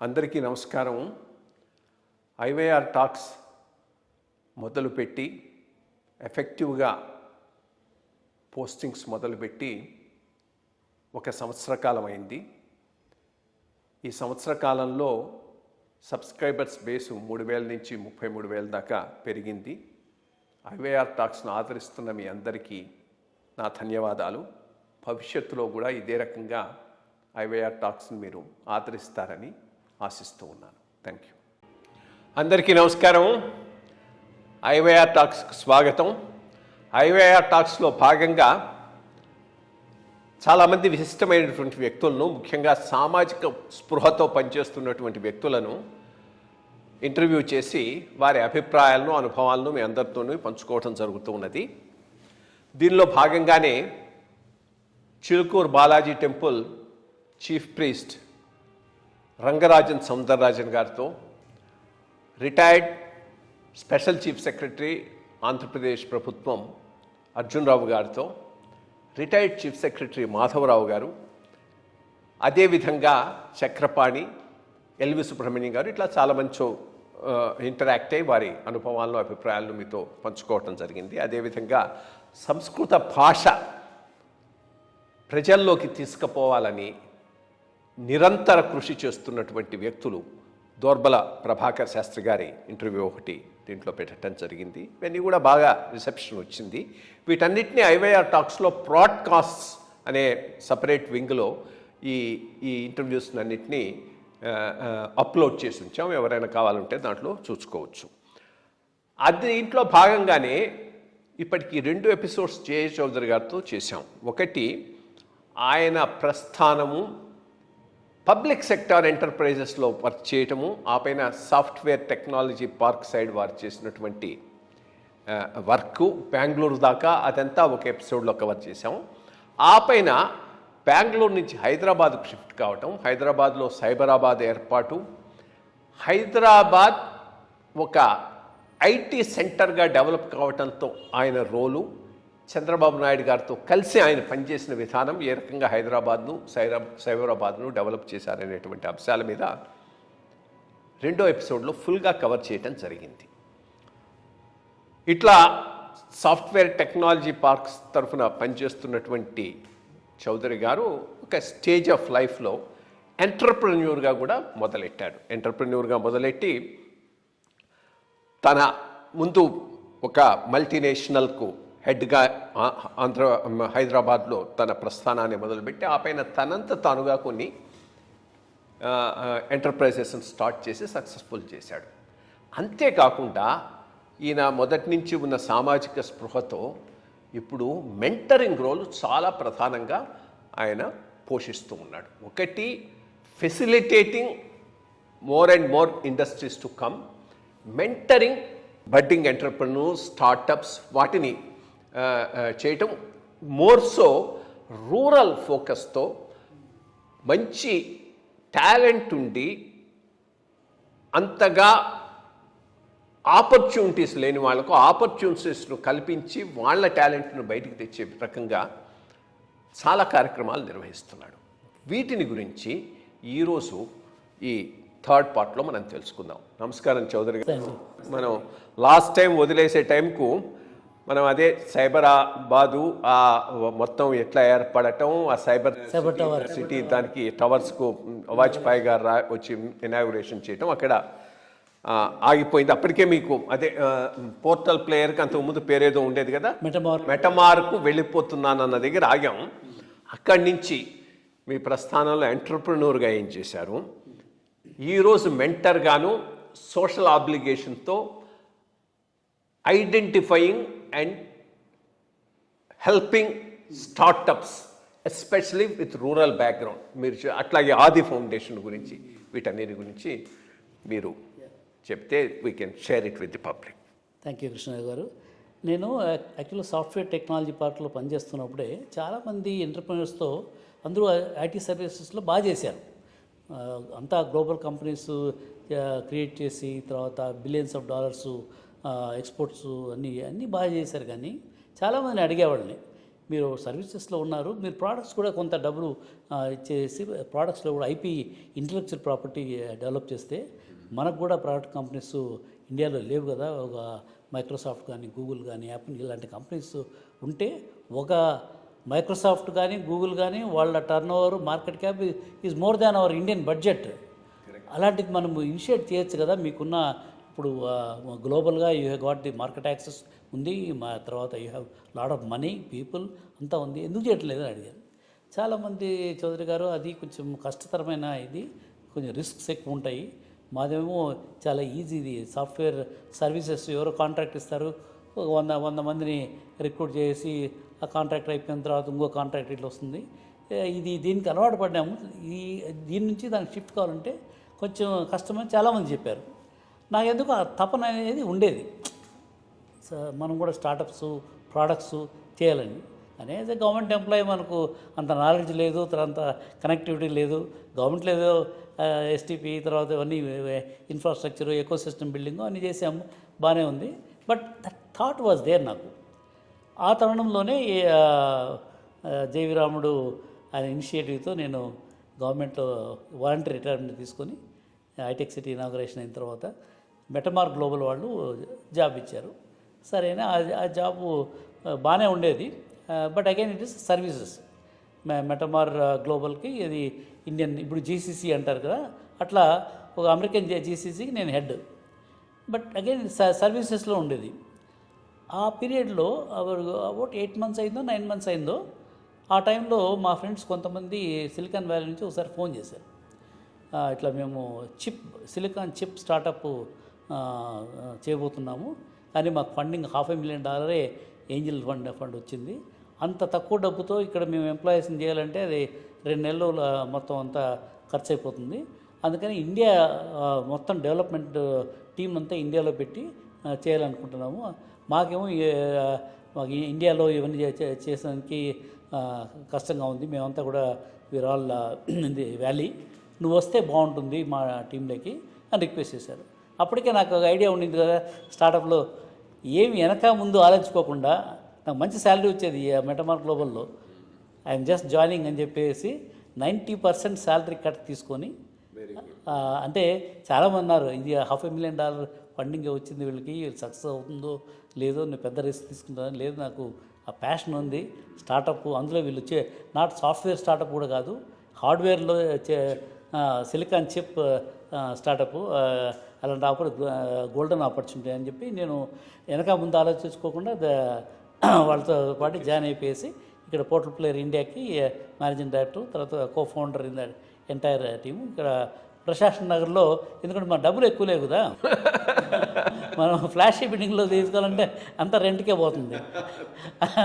అందరికీ నమస్కారం. IYR talks మొదలుపెట్టి ఎఫెక్టివ్గా పోస్టింగ్స్ మొదలుపెట్టి ఒక సంవత్సర కాలం అయింది. ఈ సంవత్సర కాలంలో సబ్స్క్రైబర్స్ బేసు 3,000 నుంచి 33,000 దాకా పెరిగింది. ఐవైఆర్ టాక్స్ను ఆదరిస్తున్న మీ అందరికీ నా ధన్యవాదాలు. భవిష్యత్తులో కూడా ఇదే రకంగా ఐవైఆర్ టాక్స్ని మీరు ఆదరిస్తారని ఆశిస్తూ ఉన్నాను. Thank you. అందరికీ నమస్కారం. ఐవైఆర్ టాక్స్కి స్వాగతం. ఐవైఆర్ టాక్స్లో భాగంగా చాలామంది విశిష్టమైనటువంటి వ్యక్తులను, ముఖ్యంగా సామాజిక స్పృహతో పనిచేస్తున్నటువంటి వ్యక్తులను ఇంటర్వ్యూ చేసి వారి అభిప్రాయాలను, అనుభవాలను మీ అందరితోనూ పంచుకోవడం జరుగుతూ ఉన్నది. దీనిలో భాగంగానే Chilkur Balaji temple chief priest Rangarajan Soundararajan గారితో, retired special chief secretary Andhra Pradesh ప్రభుత్వం అర్జున్ రావు గారితో, రిటైర్డ్ చీఫ్ సెక్రటరీ మాధవరావు గారు, అదేవిధంగా చక్రపాణి, ఎల్వి సుబ్రహ్మణ్యం గారు, ఇట్లా చాలామంది ఇంటరాక్ట్ అయ్యి వారి అనుభవాలను, అభిప్రాయాలను మీతో పంచుకోవటం జరిగింది. అదేవిధంగా సంస్కృత భాష ప్రజల్లోకి తీసుకుపోవాలని నిరంతర కృషి చేస్తున్నటువంటి వ్యక్తులు దోర్బల ప్రభాకర్ శాస్త్రి గారి ఇంటర్వ్యూ ఒకటి దీంట్లో పెట్టడం జరిగింది. ఇవన్నీ కూడా బాగా రిసెప్షన్ వచ్చింది. వీటన్నిటిని ఐవైఆర్ టాక్స్లో బ్రాడ్కాస్ట్స్ అనే సపరేట్ వింగ్లో ఈ ఇంటర్వ్యూస్ అన్నింటినీ అప్లోడ్ చేసి ఉంచాం. ఎవరైనా కావాలంటే దాంట్లో చూసుకోవచ్చు. దీంట్లో భాగంగానే ఇప్పటికీ 2 ఎపిసోడ్స్ జే చౌదరి గారితో చేశాం. ఒకటి ఆయన ప్రస్థానము, పబ్లిక్ సెక్టార్ ఎంటర్ప్రైజెస్లో వర్క్ చేయటము, ఆ పైన సాఫ్ట్వేర్ టెక్నాలజీ పార్క్ సైడ్ వారు చేసినటువంటి వర్క్ బెంగళూరు దాకా, అదంతా ఒక ఎపిసోడ్లో కవర్ చేసాము. ఆ పైన బెంగళూరు నుంచి హైదరాబాద్కు షిఫ్ట్ కావటం, హైదరాబాద్లో సైబరాబాద్ ఏర్పాటు, హైదరాబాద్ ఒక ఐటీ సెంటర్గా డెవలప్ కావటంతో ఆయన రోలు, చంద్రబాబు నాయుడు గారితో కలిసి ఆయన పనిచేసిన విధానం, ఏ రకంగా హైదరాబాద్ను సైబరాబాద్ను డెవలప్ చేశారనేటువంటి అంశాల మీద 2వ ఎపిసోడ్లో ఫుల్గా కవర్ చేయటం జరిగింది. ఇట్లా సాఫ్ట్వేర్ టెక్నాలజీ పార్క్స్ తరఫున పనిచేస్తున్నటువంటి చౌదరి గారు ఒక స్టేజ్ ఆఫ్ లైఫ్లో ఎంటర్ప్రెన్యూర్గా కూడా మొదలెట్టాడు. ఎంటర్ప్రెన్యూర్గా మొదలెట్టి తన ముందు ఒక మల్టీనేషనల్కు హెడ్గా హైదరాబాద్లో తన ప్రస్థానాన్ని మొదలుపెట్టి, ఆ పైన తనంత తానుగా కొన్ని ఎంటర్ప్రైజెస్ని స్టార్ట్ చేసి సక్సెస్ఫుల్ చేశాడు. అంతేకాకుండా ఈయన మొదటి నుంచి ఉన్న సామాజిక స్పృహతో ఇప్పుడు మెంటరింగ్ రోల్ చాలా ప్రధానంగా ఆయన పోషిస్తూ ఉన్నాడు. ఒకటి, facilitating more and more industries to come, mentoring budding entrepreneurs, startups, వాటిని చేయటం, మోర్సో రూరల్ ఫోకస్తో మంచి టాలెంట్ ఉండి అంతగా ఆపర్చునిటీస్ లేని వాళ్ళకు ఆపర్చునిటీస్ను కల్పించి వాళ్ళ టాలెంట్ను బయటికి తెచ్చే రకంగా చాలా కార్యక్రమాలు నిర్వహిస్తున్నాడు. వీటిని గురించి ఈరోజు ఈ 3rd పార్ట్లో మనం తెలుసుకుందాం. నమస్కారం చౌదరి గారు. మనం లాస్ట్ టైం వదిలేసే టైంకు మనం అదే సైబరాబాదు ఆ మొత్తం ఎట్లా ఏర్పడటం, ఆ సైబర్ సిటీ దానికి టవర్స్కు వాజ్పేయి గారు వచ్చి ఇనాగ్రేషన్ చేయటం అక్కడ ఆగిపోయింది. అప్పటికే మీకు అదే పోర్టల్ ప్లేయర్కి అంతకుముందు పేరేదో ఉండేది కదా, మెటమార్కు వెళ్ళిపోతున్నానన్న దగ్గర ఆగాం. అక్కడి నుంచి మీ ప్రస్థానంలో ఎంటర్ప్రెన్యూర్గా ఏం చేశారు, ఈరోజు మెంటర్గాను సోషల్ ఆబ్లిగేషన్తో identifying and helping startups especially with rural background, మీరు అట్లాగే ఆది ఫౌండేషన్ గురించి, వీటన్నిటి గురించి మీరు చెప్తే we can share it with the public. Thank you Krishna garu. నేను యాక్చువల్గా సాఫ్ట్వేర్ టెక్నాలజీ పార్క్లో పనిచేస్తున్నప్పుడే చాలామంది ఎంటర్ప్రెన్యూర్స్తో అందరూ ఐటీ సర్వీసెస్లో బాగా చేశారు. అంతా గ్లోబల్ కంపెనీస్ క్రియేట్ చేసి తర్వాత బిలియన్స్ ఆఫ్ డాలర్స్ ఎక్స్పోర్ట్స్ అన్నీ బాగా చేశారు. కానీ చాలామందిని అడిగేవాళ్ళని, మీరు సర్వీసెస్లో ఉన్నారు, మీరు ప్రోడక్ట్స్ కూడా కొంత డబ్బులు ఇచ్చేసి ప్రోడక్ట్స్లో కూడా ఐపీ ఇంటలెక్చువల్ ప్రాపర్టీ డెవలప్ చేస్తే మనకు కూడా ప్రైవేట్ కంపెనీస్ ఇండియాలో లేవు కదా, ఒక మైక్రోసాఫ్ట్ కానీ గూగుల్ కానీ యాపిల్ ఇలాంటి కంపెనీస్ ఉంటే ఒక మైక్రోసాఫ్ట్ కానీ గూగుల్ కానీ వాళ్ళ turn over market cap is more than our Indian budget. అలాంటిది మనం ఇనిషియేట్ చేయొచ్చు కదా, మీకున్న ఇప్పుడు గ్లోబల్గా you have got the market access ఉంది, మా తర్వాత you have lot of money people అంతా ఉంది, ఎందుకు చేయట్లేదు అని అడిగారు. చాలామంది చౌదరి గారు అది కొంచెం కష్టతరమైన ఇది, కొంచెం రిస్క్స్ ఎక్కువ ఉంటాయి, మాదేమో చాలా ఈజీ, ఇది సాఫ్ట్వేర్ సర్వీసెస్ ఎవరో కాంట్రాక్ట్ ఇస్తారు, 100 మందిని రిక్రూట్ చేసి ఆ కాంట్రాక్ట్ అయిపోయిన తర్వాత ఇంకో కాంట్రాక్ట్ ఇట్లా వస్తుంది, దీనికి అలవాటు పడ్డాము, దీని నుంచి దానికి షిఫ్ట్ కావాలంటే కొంచెం కష్టమని చాలామంది చెప్పారు. నాకెందుకు ఆ తపన అనేది ఉండేది, మనం కూడా స్టార్టప్స్ ప్రోడక్ట్స్ చేయాలని. కానీ యాజ్ ఎ గవర్నమెంట్ ఎంప్లాయీ మనకు అంత నాలెడ్జ్ లేదు, అంత కనెక్టివిటీ లేదు, గవర్నమెంట్ లేదు, ఎస్టీపీ తర్వాత ఇవన్నీ ఇన్ఫ్రాస్ట్రక్చర్ ఎకో సిస్టమ్ బిల్డింగ్ అన్నీ చేసాము, బాగానే ఉంది. But that thought was there నాకు. ఆ తరుణంలోనే జేవి రాముడు ఆయన ఇనిషియేటివ్తో నేను గవర్నమెంట్లో వాలంటరీ రిటైర్మెంట్ తీసుకొని హైటెక్ సిటీ ఇనాగరేషన్ అయిన తర్వాత మెటమార్ గ్లోబల్ వాళ్ళు జాబ్ ఇచ్చారు. సరేనా, ఆ జాబు బాగానే ఉండేది. But again it is services. Metamor గ్లోబల్కి ఇది ఇండియన్, ఇప్పుడు జీసీసీ అంటారు కదా, అట్లా ఒక అమెరికన్ జీసీసీకి నేను హెడ్. బట్ అగైన్ సర్వీసెస్లో ఉండేది. ఆ పీరియడ్లో అబౌట్ 8 months అయిందో 9 months అయిందో, ఆ టైంలో మా ఫ్రెండ్స్ కొంతమంది సిలికాన్ వ్యాలీ నుంచి ఒకసారి ఫోన్ చేశారు, ఇట్లా మేము సిలికాన్ చిప్ స్టార్టప్ చేయబోతున్నాము, కానీ మాకు ఫండింగ్ $500,000 ఏంజిల్ ఫండ్ వచ్చింది, అంత తక్కువ డబ్బుతో ఇక్కడ మేము ఎంప్లాయీస్ని చేయాలంటే అది 2 నెలలు మొత్తం అంతా ఖర్చు అయిపోతుంది, అందుకని ఇండియా మొత్తం డెవలప్మెంట్ టీం అంతా ఇండియాలో పెట్టి చేయాలనుకుంటున్నాము, మాకేమో మాకు ఇండియాలో ఇవన్నీ చేసడానికి కష్టంగా ఉంది, మేమంతా కూడా we are all in the valley, నువ్వు వస్తే బాగుంటుంది మా టీంలోకి అని రిక్వెస్ట్ చేశారు. అప్పటికే నాకు ఒక ఐడియా ఉండింది కదా స్టార్టప్లో, ఏమి వెనక ముందు ఆలోచించుకోకుండా నాకు మంచి శాలరీ వచ్చేది మెటమార్ గ్లోబల్లో, ఐఎమ్ జస్ట్ జాయినింగ్ అని చెప్పేసి 90% శాలరీ కట్ తీసుకొని, అంటే చాలామంది అన్నారు ఇది $500,000 ఫండింగ్ వచ్చింది వీళ్ళకి, సక్సెస్ అవుతుందో లేదో, నేను పెద్ద రిస్క్ తీసుకుంటాను, లేదు నాకు ఆ ప్యాషన్ ఉంది, స్టార్టప్ అందులో వీళ్ళు నాట్ సాఫ్ట్వేర్ స్టార్టప్ కూడా కాదు, హార్డ్వేర్లో సిలికాన్ చిప్ స్టార్టప్, అలాంటి గోల్డెన్ ఆపర్చునిటీ అని చెప్పి నేను వెనక ముందు ఆలోచించుకోకుండా వాళ్ళతో పాటు జాయిన్ అయిపోయేసి ఇక్కడ పోర్టల్ ప్లేయర్ ఇండియాకి మేనేజింగ్ డైరెక్టర్, తర్వాత co founder in the entire team ఇక్కడ ప్రశాసన్ నగర్లో. ఎందుకంటే మన డబ్బులు ఎక్కువ లేవు కదా, మనం ఫ్లాషీ బిల్డింగ్లో తీసుకోవాలంటే అంత రెంట్కే పోతుంది,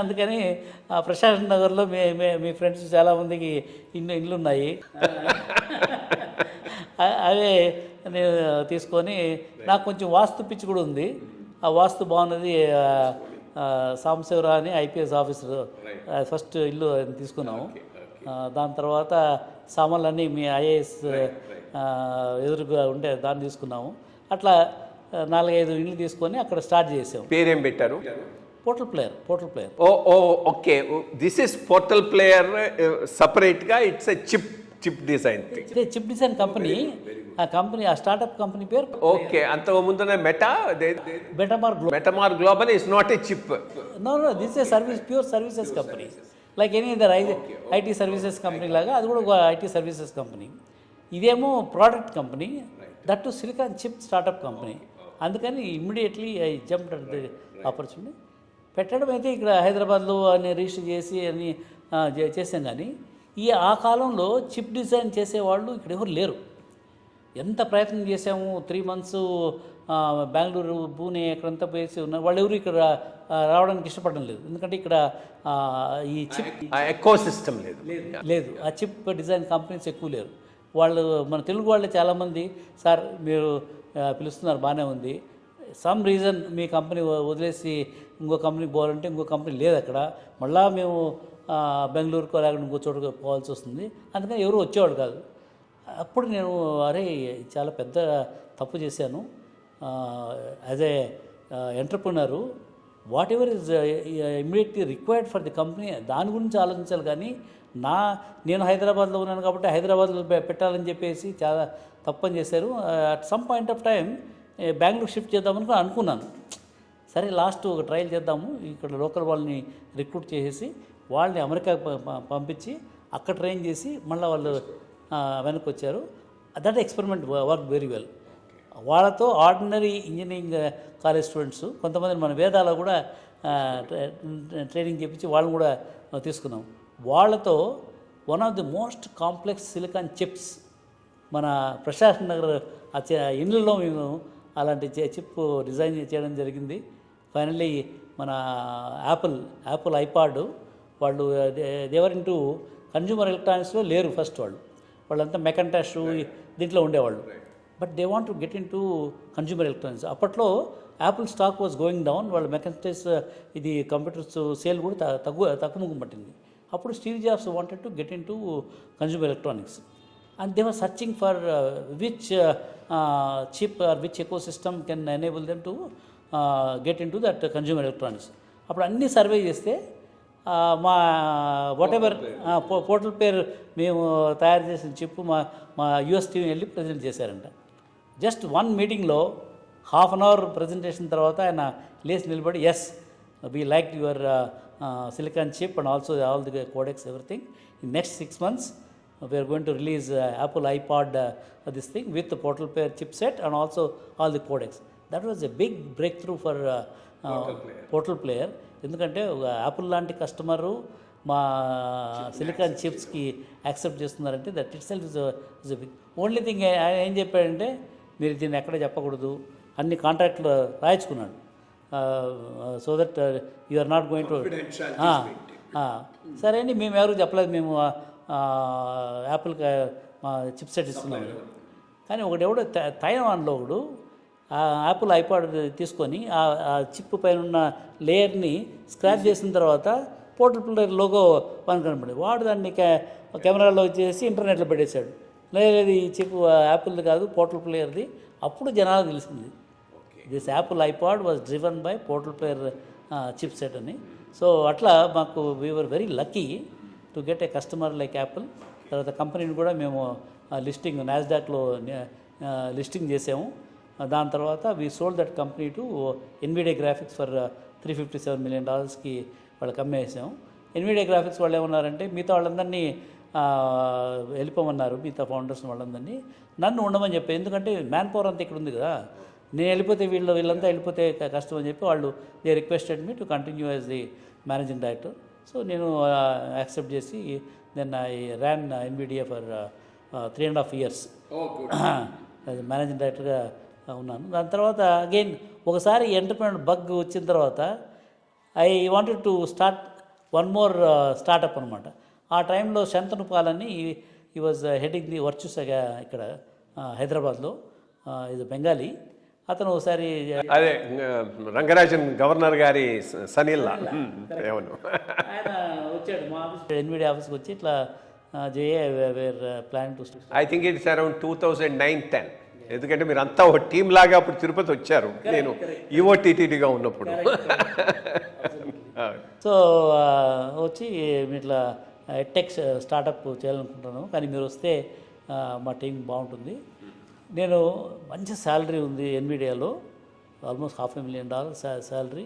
అందుకని ఆ ప్రశాసన్ నగర్లో మీ ఫ్రెండ్స్ చాలామందికి ఇల్లు ఉన్నాయి, అవే నేను తీసుకొని, నాకు కొంచెం వాస్తు పిచ్చి కూడా ఉంది, ఆ వాస్తు బాగున్నది, సాంబశివరావు అని ఐపీఎస్ ఆఫీసర్ ఫస్ట్ ఇల్లు తీసుకున్నాము, దాని తర్వాత సామాన్లన్నీ మీ ఐఏఎస్ ఎదురుగా ఉండే దాన్ని తీసుకున్నాము, అట్లా 4-5 ఇళ్ళు తీసుకొని అక్కడ స్టార్ట్ చేసాము. పేరేం పెట్టారు? Portal player. Okay, this is portal player, సపరేట్గా it's a chip design, chip design company, ఆ స్టార్ట్అప్ కంపెనీ పేరు. ఓకే, అంతకు ముందునే Metamor global is not a chip. No, this a service, pure services company, like any other IT services company లాగా అది కూడా ఒక IT services company. ఇదేమో product company, that too silicon chip startup company. అందుకని immediately I jumped at the opportunity. పెట్టడం అయితే ఇక్కడ హైదరాబాద్లో అన్ని రిజిస్టర్ చేసి అన్ని చేసాం, కానీ ఆ కాలంలో చిప్ డిజైన్ చేసేవాళ్ళు ఇక్కడ ఎవరు లేరు. ఎంత ప్రయత్నం చేసాము, 3 months బెంగళూరు, పూణే ఎక్కడంతా పోయేసి ఉన్నారు, వాళ్ళు ఎవరు ఇక్కడ రావడానికి ఇష్టపడడం లేదు, ఎందుకంటే ఇక్కడ ఈ చిప్ ఎకో సిస్టమ్ లేదు, ఆ చిప్ డిజైన్ కంపెనీస్ ఎక్కువ లేరు. వాళ్ళు మన తెలుగు వాళ్ళే చాలామంది, సార్ మీరు పిలుస్తున్నారు బాగానే ఉంది, సమ్ రీజన్ మీ కంపెనీ వదిలేసి ఇంకో కంపెనీకి పోవాలంటే ఇంకో కంపెనీ లేదు అక్కడ, మళ్ళీ మేము బెంగళూరుకో లేకుండా ఇంకో చోటుకు పోవాల్సి వస్తుంది, అందుకని ఎవరు వచ్చేవాడు కాదు. అప్పుడు నేను అరే చాలా పెద్ద తప్పు చేశాను, as a entrepreneur whatever is immediately required for the company దాని గురించి ఆలోచించాలి. కానీ నేను హైదరాబాద్లో ఉన్నాను కాబట్టి హైదరాబాద్లో పెట్టాలని చెప్పేసి చాలా తప్పని చేశారు. At some point of time Bengaluru shift చేద్దామని అనుకున్నాను. సరే లాస్ట్ ఒక ట్రయల్ చేద్దాము, ఇక్కడ లోకల్ వాళ్ళని రిక్రూట్ చేసేసి వాళ్ళని అమెరికా పంపించి అక్కడ ట్రైన్ చేసి మళ్ళీ వాళ్ళు వెనక్కి వచ్చారు. That experiment work very well. వాళ్ళతో ఆర్డినరీ ఇంజనీరింగ్ కాలేజ్ స్టూడెంట్స్ కొంతమంది మన వేదాలో కూడా ట్రైనింగ్ చేయించి వాళ్ళని కూడా తీసుకున్నాం. వాళ్ళతో one of the most complex silicon chips మన ప్రశాంత్ నగర్ ఇండ్లలో మేము అలాంటి చిప్ డిజైన్ చేయడం జరిగింది. ఫైనల్లీ మన యాపిల్ ఐపాడ్ వాళ్ళు దేవర్ ఇంటూ కన్జ్యూమర్ ఎలక్ట్రానిక్స్లో లేరు. ఫస్ట్ వాళ్ళంతా మెకంటాష్ దీంట్లో ఉండేవాళ్ళు. But they want to get into consumer electronics. అప్పట్లో Apple stock was going down. వాళ్ళ మెకంటాష్ ఇది కంప్యూటర్స్ సేల్ కూడా తక్కువ పట్టింది. అప్పుడు Steve Jobs wanted to get into consumer electronics and they were searching for which chip or which ecosystem can enable them to get into that consumer electronics. అప్పుడు అన్ని survey చేస్తే మా what ever portal పేరు మేము తయారు చేసిన chip మా US టీవీ వెళ్ళి ప్రజెంట్ చేశారంట. జస్ట్ వన్ మీటింగ్లో హాఫ్ అన్ అవర్ ప్రజెంటేషన్ తర్వాత ఆయన లేచి నిలబడి yes we like your silicon chip and also all the codecs everything. In next 6 months we are going to release Apple iPod this thing with the portal pair chipset and also all the codecs. That was a big breakthrough for portal player. ఎందుకంటే Apple లాంటి customer మా silicon చిప్స్కి accept చేస్తున్నారంటే that itself is big. Only thing ఆయన ఏం చెప్పాడంటే మీరు దీన్ని ఎక్కడ చెప్పకూడదు, అన్ని కాంట్రాక్ట్లు రాయించుకున్నాడు. So that you are not going to సరే అండి మేము ఎవరికి చెప్పలేదు, మేము యాపిల్కి మా చిప్ సెట్ ఇస్తున్నాము. కానీ ఒకడెవడో తైవాన్లో ఒకడు ఆ యాపిల్ ఐపాడ్ తీసుకొని ఆ చిప్ పైన ఉన్న లేయర్ని స్క్రాచ్ చేసిన తర్వాత పోర్టల్ ప్లేయర్ లోగో పని కనపడి వాడు దాన్ని కెమెరాలో చేసి ఇంటర్నెట్లో పెట్టేశాడు. లేదు ఈ చిప్ యాపిల్ది కాదు పోర్టల్ ప్లేయర్ది. అప్పుడు జనాలకు తెలిసింది this Apple iPod was driven by portal player chip set అని. సో అట్లా మాకు we were very lucky to get a customer like Apple. తర్వాత కంపెనీని కూడా మేము లిస్టింగ్ నాస్డాక్లో లిస్టింగ్ చేసాము. దాని తర్వాత we sold that company to Nvidia graphics for $357 million వాళ్ళకి అమ్మేసాము. ఎన్విడియా గ్రాఫిక్స్ వాళ్ళు ఏమన్నారంటే మిగతా వాళ్ళందరినీ వెళ్ళిపోమన్నారు, మిగతా ఫౌండర్స్ వాళ్ళందరినీ నన్ను ఉండమని చెప్పి, ఎందుకంటే మ్యాన్ పవర్ అంతా ఇక్కడ ఉంది కదా, నేను వెళ్ళిపోతే వీళ్ళంతా వెళ్ళిపోతే కష్టం అని చెప్పి వాళ్ళు they requested me to continue as the managing director. So నేను యాక్సెప్ట్ చేసి then I ran Nvidia for 3.5 years managing డైరెక్టర్గా ఉన్నాను. దాని తర్వాత అగైన్ ఒకసారి ఎంటర్ప్రెన్యూర్ బగ్ వచ్చిన తర్వాత I wanted to start one more startup అనమాట. ఆ టైంలో శంతను పాలని ఈ వాజ్ హెడింగ్ ది వర్చుసగా ఇక్కడ హైదరాబాద్లో, ఇది బెంగాలీ. అతను ఒకసారి అదే రంగరాజన్ గవర్నర్ గారి సనీల్లా ఆయన వచ్చాడు మా ఆఫీస్ ఎన్విడియా ఆఫీస్కి వచ్చి ఇట్లా were plan to I think it's around 2009-10. ఎందుకంటే మీరు అంతా ఒక టీం లాగా అప్పుడు తిరుపతి వచ్చారు, నేను ఈఓటీటీగా ఉన్నప్పుడు. సో వచ్చి ఇట్లా టెక్ స్టార్టప్ చేయాలనుకుంటున్నాను, కానీ మీరు వస్తే మా టీం బాగుంటుంది. నేను మంచి శాలరీ ఉంది ఎన్విడియాలో, ఆల్మోస్ట్ $500,000 శాలరీ.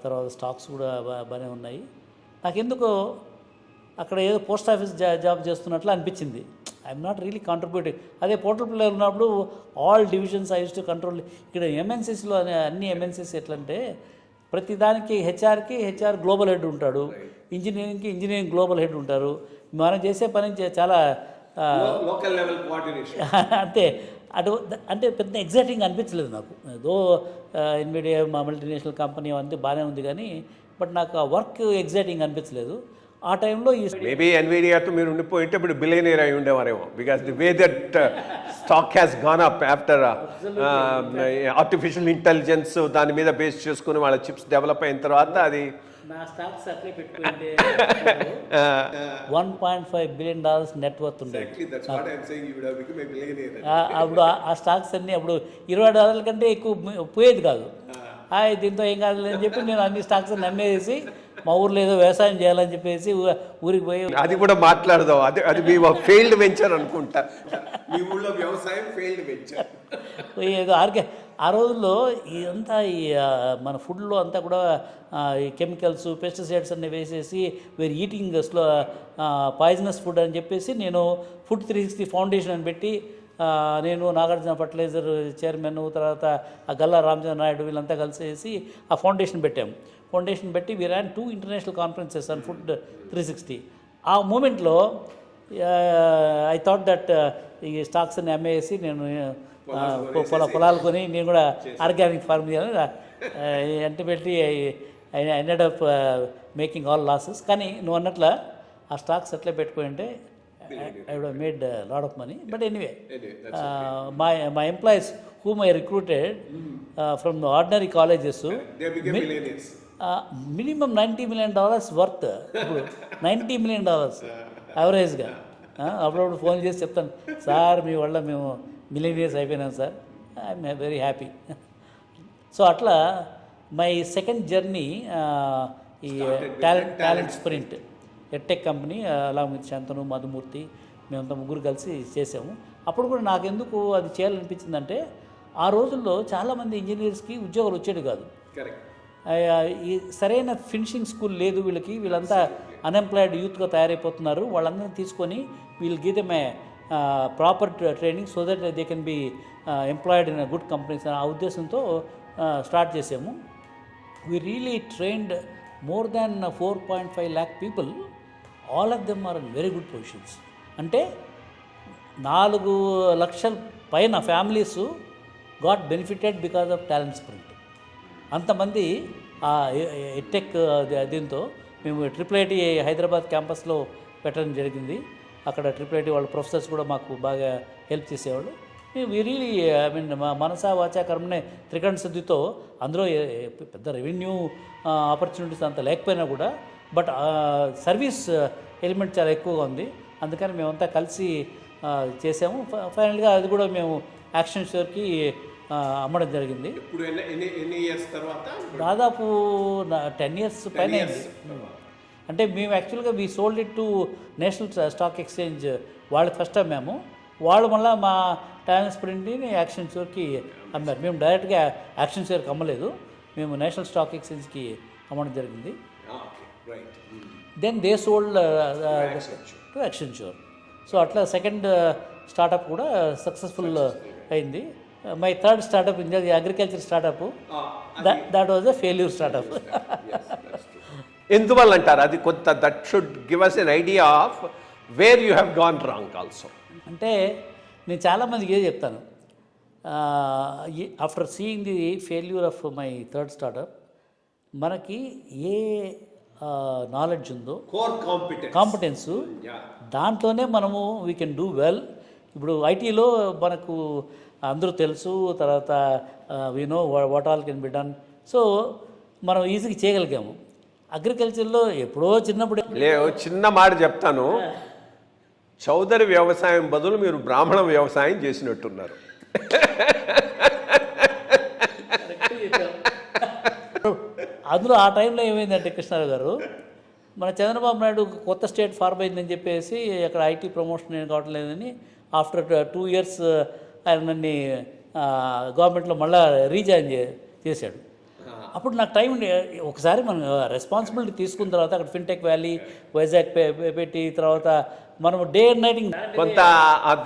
తర్వాత స్టాక్స్ కూడా బాగానే ఉన్నాయి. నాకెందుకో అక్కడ ఏదో పోస్ట్ ఆఫీస్ జాబ్ చేస్తున్నట్లు అనిపించింది. I'm not really contributing. అదే పోర్టల్ ప్లేయర్ ఉన్నప్పుడు all divisions I use to control. ఇక్కడ ఎంఎన్సీస్లో అన్ని ఎంఎన్సీస్ ఎట్లంటే ప్రతి దానికి హెచ్ఆర్ గ్లోబల్ హెడ్ ఉంటాడు, ఇంజనీరింగ్ గ్లోబల్ హెడ్ ఉంటారు. మనం చేసే పని చాలా లోకల్ లెవెల్ కోఆర్డినేషన్ అంతే. అంటే పెద్ద ఎగ్జైటింగ్ అనిపించలేదు నాకు. ఏదో ఎన్విడియా మా మల్టీనేషనల్ కంపెనీ అంతే బాగానే ఉంది కానీ బట్ నాకు ఆ వర్క్ ఎగ్జైటింగ్ అనిపించలేదు. ఆ టైంలో ఈ మేబీ ఎన్విడియాతో మీరు ఉండిపోయింటే ఇప్పుడు బిలియనీర్ అయి ఉండేవారేమో, because the way that stock has gone up after artificial intelligence దాని మీద బేస్ చేసుకుని వాళ్ళ చిప్స్ డెవలప్ అయిన తర్వాత అది నా స్టాక్స్ అట్లే పెట్టుకుంటే $1.5 billion నెట్వర్త్ ఉండేది. అప్పుడు ఆ స్టాక్స్ అన్నీ అప్పుడు $20 కంటే ఎక్కువ పోయేది కాదు. దీంతో ఏం కాదులే అని చెప్పి నేను అన్ని స్టాక్స్ నమ్మేసి మా ఊర్లో ఏదో వ్యవసాయం చేయాలని చెప్పేసి ఊరికి పోయి అది కూడా మాట్లాడదాం. అది మీ ఫెయిల్డ్ వెంచర్ అనుకుంటా. మీ ఊళ్ళో వ్యవసాయం ఫెయిల్డ్ వెంచర్. ఏదో ఆ రోజుల్లో ఇదంతా మన ఫుడ్లో అంతా కూడా ఈ కెమికల్స్ పెస్టిసైడ్స్ అన్నీ వేసేసి వేర్ ఈటింగ్ పాయిజనస్ ఫుడ్ అని చెప్పేసి నేను ఫుడ్ 360 ఫౌండేషన్ అని పెట్టి నేను నాగార్జున ఫర్టిలైజర్ చైర్మన్, తర్వాత ఆ గల్లా రామచంద్ర నాయుడు వీళ్ళంతా కలిసేసి ఆ ఫౌండేషన్ పెట్టాము. ఫౌండేషన్ పెట్టి we ran 2 international conferences on food 360. ఆ మూమెంట్లో ఐ థాట్ దట్ ఈ స్టాక్స్ అన్ని అమ్మేసి నేను పొలాలు కొని నేను కూడా ఆర్గానిక్ ఫార్మ్ చేయాలని అంటే పెట్టి I ended up making all losses. కానీ నువ్వు అన్నట్ల ఆ స్టాక్స్ ఎట్లా పెట్టుకుని అంటే I would made lot of money. But anyway my employees whom I recruited from the ordinary colleges, minimum $90 million worth. ఇప్పుడు $90 million యావరేజ్గా. అప్పుడప్పుడు ఫోన్ చేసి చెప్తాను, సార్ మీ వల్ల మేము మిలియనియర్స్ అయిపోయినాం sir, I'm very happy. So అట్లా మై సెకండ్ జర్నీ ఈ talent sprint edtech company along with Shantanu, Madhumurthy, మేమంతా ముగ్గురు కలిసి చేసాము. అప్పుడు కూడా నాకెందుకు అది చేయాలనిపించిందంటే ఆ రోజుల్లో చాలామంది ఇంజనీర్స్కి ఉద్యోగాలు వచ్చేది కాదు. ఈ సరైన ఫినిషింగ్ స్కూల్ లేదు వీళ్ళంతా అన్ఎంప్లాయిడ్ యూత్గా తయారైపోతున్నారు. వాళ్ళందరినీ తీసుకొని వీళ్ళు గీతమే proper training so that they can be employed in good companies. ఆ ఉద్దేశంతో స్టార్ట్ చేసాము. We really trained more than 4.5 lakh people. All of them are in very good positions. అంటే 4 లక్షల పైన families got benefited because of Talent Sprint. అంతమంది edtech దీంతో మేము IIIT Hyderabad క్యాంపస్లో పెట్టడం జరిగింది. అక్కడ IIIT వాళ్ళ ప్రొఫెసర్స్ కూడా మాకు బాగా హెల్ప్ చేసేవాళ్ళు. మేము రియలీ ఐ మీన్ మనసా వాచా కర్మనే త్రికరణ శుద్ధితో అందులో పెద్ద రెవెన్యూ ఆపర్చునిటీస్ అంత లేకపోయినా కూడా బట్ సర్వీస్ ఎలిమెంట్ చాలా ఎక్కువగా ఉంది. అందుకని మేమంతా కలిసి చేసాము. ఫైనల్గా అది కూడా మేము యాక్షన్ షోర్కి అమ్మడం జరిగింది. దాదాపు 10 years పైన అయింది. అంటే మేము యాక్చువల్గా we sold it to national stock exchange. వాళ్ళకి ఫస్ట్ అమ్మాము. వాళ్ళు మళ్ళీ మా టాలెంట్ స్ప్రింట్ని యాక్షన్ షోర్కి అమ్మారు. మేము డైరెక్ట్గా యాక్షన్ షోర్కి అమ్మలేదు, మేము నేషనల్ స్టాక్ ఎక్స్చేంజ్కి అమ్మడం జరిగింది. Then they sold to action shore. So అట్లా సెకండ్ స్టార్టప్ కూడా సక్సెస్ఫుల్ అయింది. My third startup in agriculture startup, that was a failure startup. ఎందువల్ల అంటారు అది కొంత that should give us an idea of where you have gone wrong also. అంటే నేను చాలామందికి ఏదో చెప్తాను, after seeing the failure of my third startup, మనకి ఏ నాలెడ్జ్ ఉందో కాంపిటెన్స్ దాంట్లోనే మనము వీ కెన్ డూ వెల్. ఇప్పుడు ఐటీలో మనకు అందరూ తెలుసు, తర్వాత we know what all can be done. So మనం ఈజీగా చేయగలిగాము. అగ్రికల్చర్లో ఎప్పుడో చిన్నప్పుడు చిన్న మాట చెప్తాను, చౌదరి వ్యవసాయం బదులు మీరు బ్రాహ్మణ వ్యవసాయం చేసినట్టున్నారు. అందులో ఆ టైంలో ఏమైందంటే కృష్ణారావు గారు, మన చంద్రబాబు నాయుడు కొత్త స్టేట్ ఫార్మ్ అయిందని చెప్పేసి అక్కడ ఐటీ ప్రమోషన్ ఏం కావటం లేదని ఆఫ్టర్ 2 years ఆయన నన్ను గవర్నమెంట్లో మళ్ళీ రీజాయిన్ చేశాడు. అప్పుడు నాకు టైం ఒకసారి మనం రెస్పాన్సిబిలిటీ తీసుకున్న తర్వాత అక్కడ ఫిన్టెక్ వ్యాలీ వైజాగ్ పెట్టి తర్వాత మనం డే అండ్ నైట్ కొంత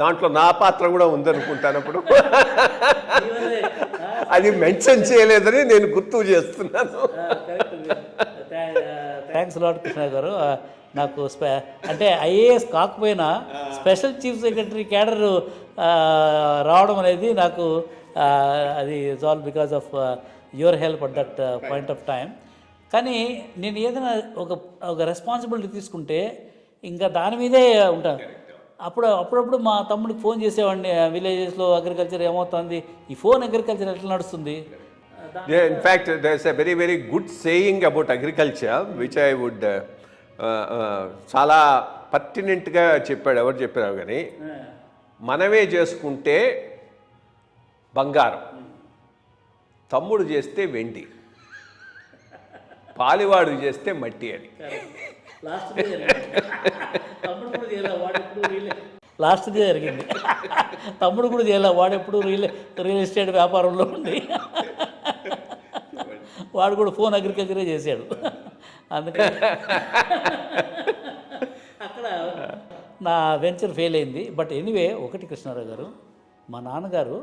దాంట్లో నా పాత్ర కూడా ఉందనుకుంటాను. అప్పుడు అది మెన్షన్ చేయలేదని నేను గుర్తు చేస్తున్నాను. థ్యాంక్స్ లాట్ కృష్ణ గారు. నాకు అంటే ఐఏఎస్ కాకపోయినా స్పెషల్ చీఫ్ సెక్రటరీ క్యాడర్ రావడం అనేది నాకు అది it's all because of your help at that point of time. కానీ నేను ఏదైనా ఒక రెస్పాన్సిబిలిటీ తీసుకుంటే ఇంకా దాని మీదే ఉంటాను. అప్పుడప్పుడు మా తమ్ముడికి ఫోన్ చేసేవాడిని, విలేజెస్లో అగ్రికల్చర్ ఏమవుతుంది, ఈ ఫోన్ అగ్రికల్చర్ ఎట్లా నడుస్తుంది. In fact, there's a very, very good saying about agriculture, which I would చాలా పర్టినెంట్గా చెప్పాడు. ఎవరు చెప్పారు కానీ, మనమే చేసుకుంటే బంగారం, తమ్ముడు చేస్తే వెండి. పాలివాడు చేస్తే మట్టి అని. లాస్ట్ది జరిగింది. తమ్ముడు కూడా చేయలే, వాడు ఎప్పుడు రియల్ ఎస్టేట్ వ్యాపారంలో ఉండి వాడు కూడా ఫోన్ అగ్రికల్చరే చేశాడు. అందుకని అక్కడ నా వెంచర్ ఫెయిల్ అయింది. బట్ ఎనీవే, ఒకటి కృష్ణారావు గారు, మా నాన్నగారు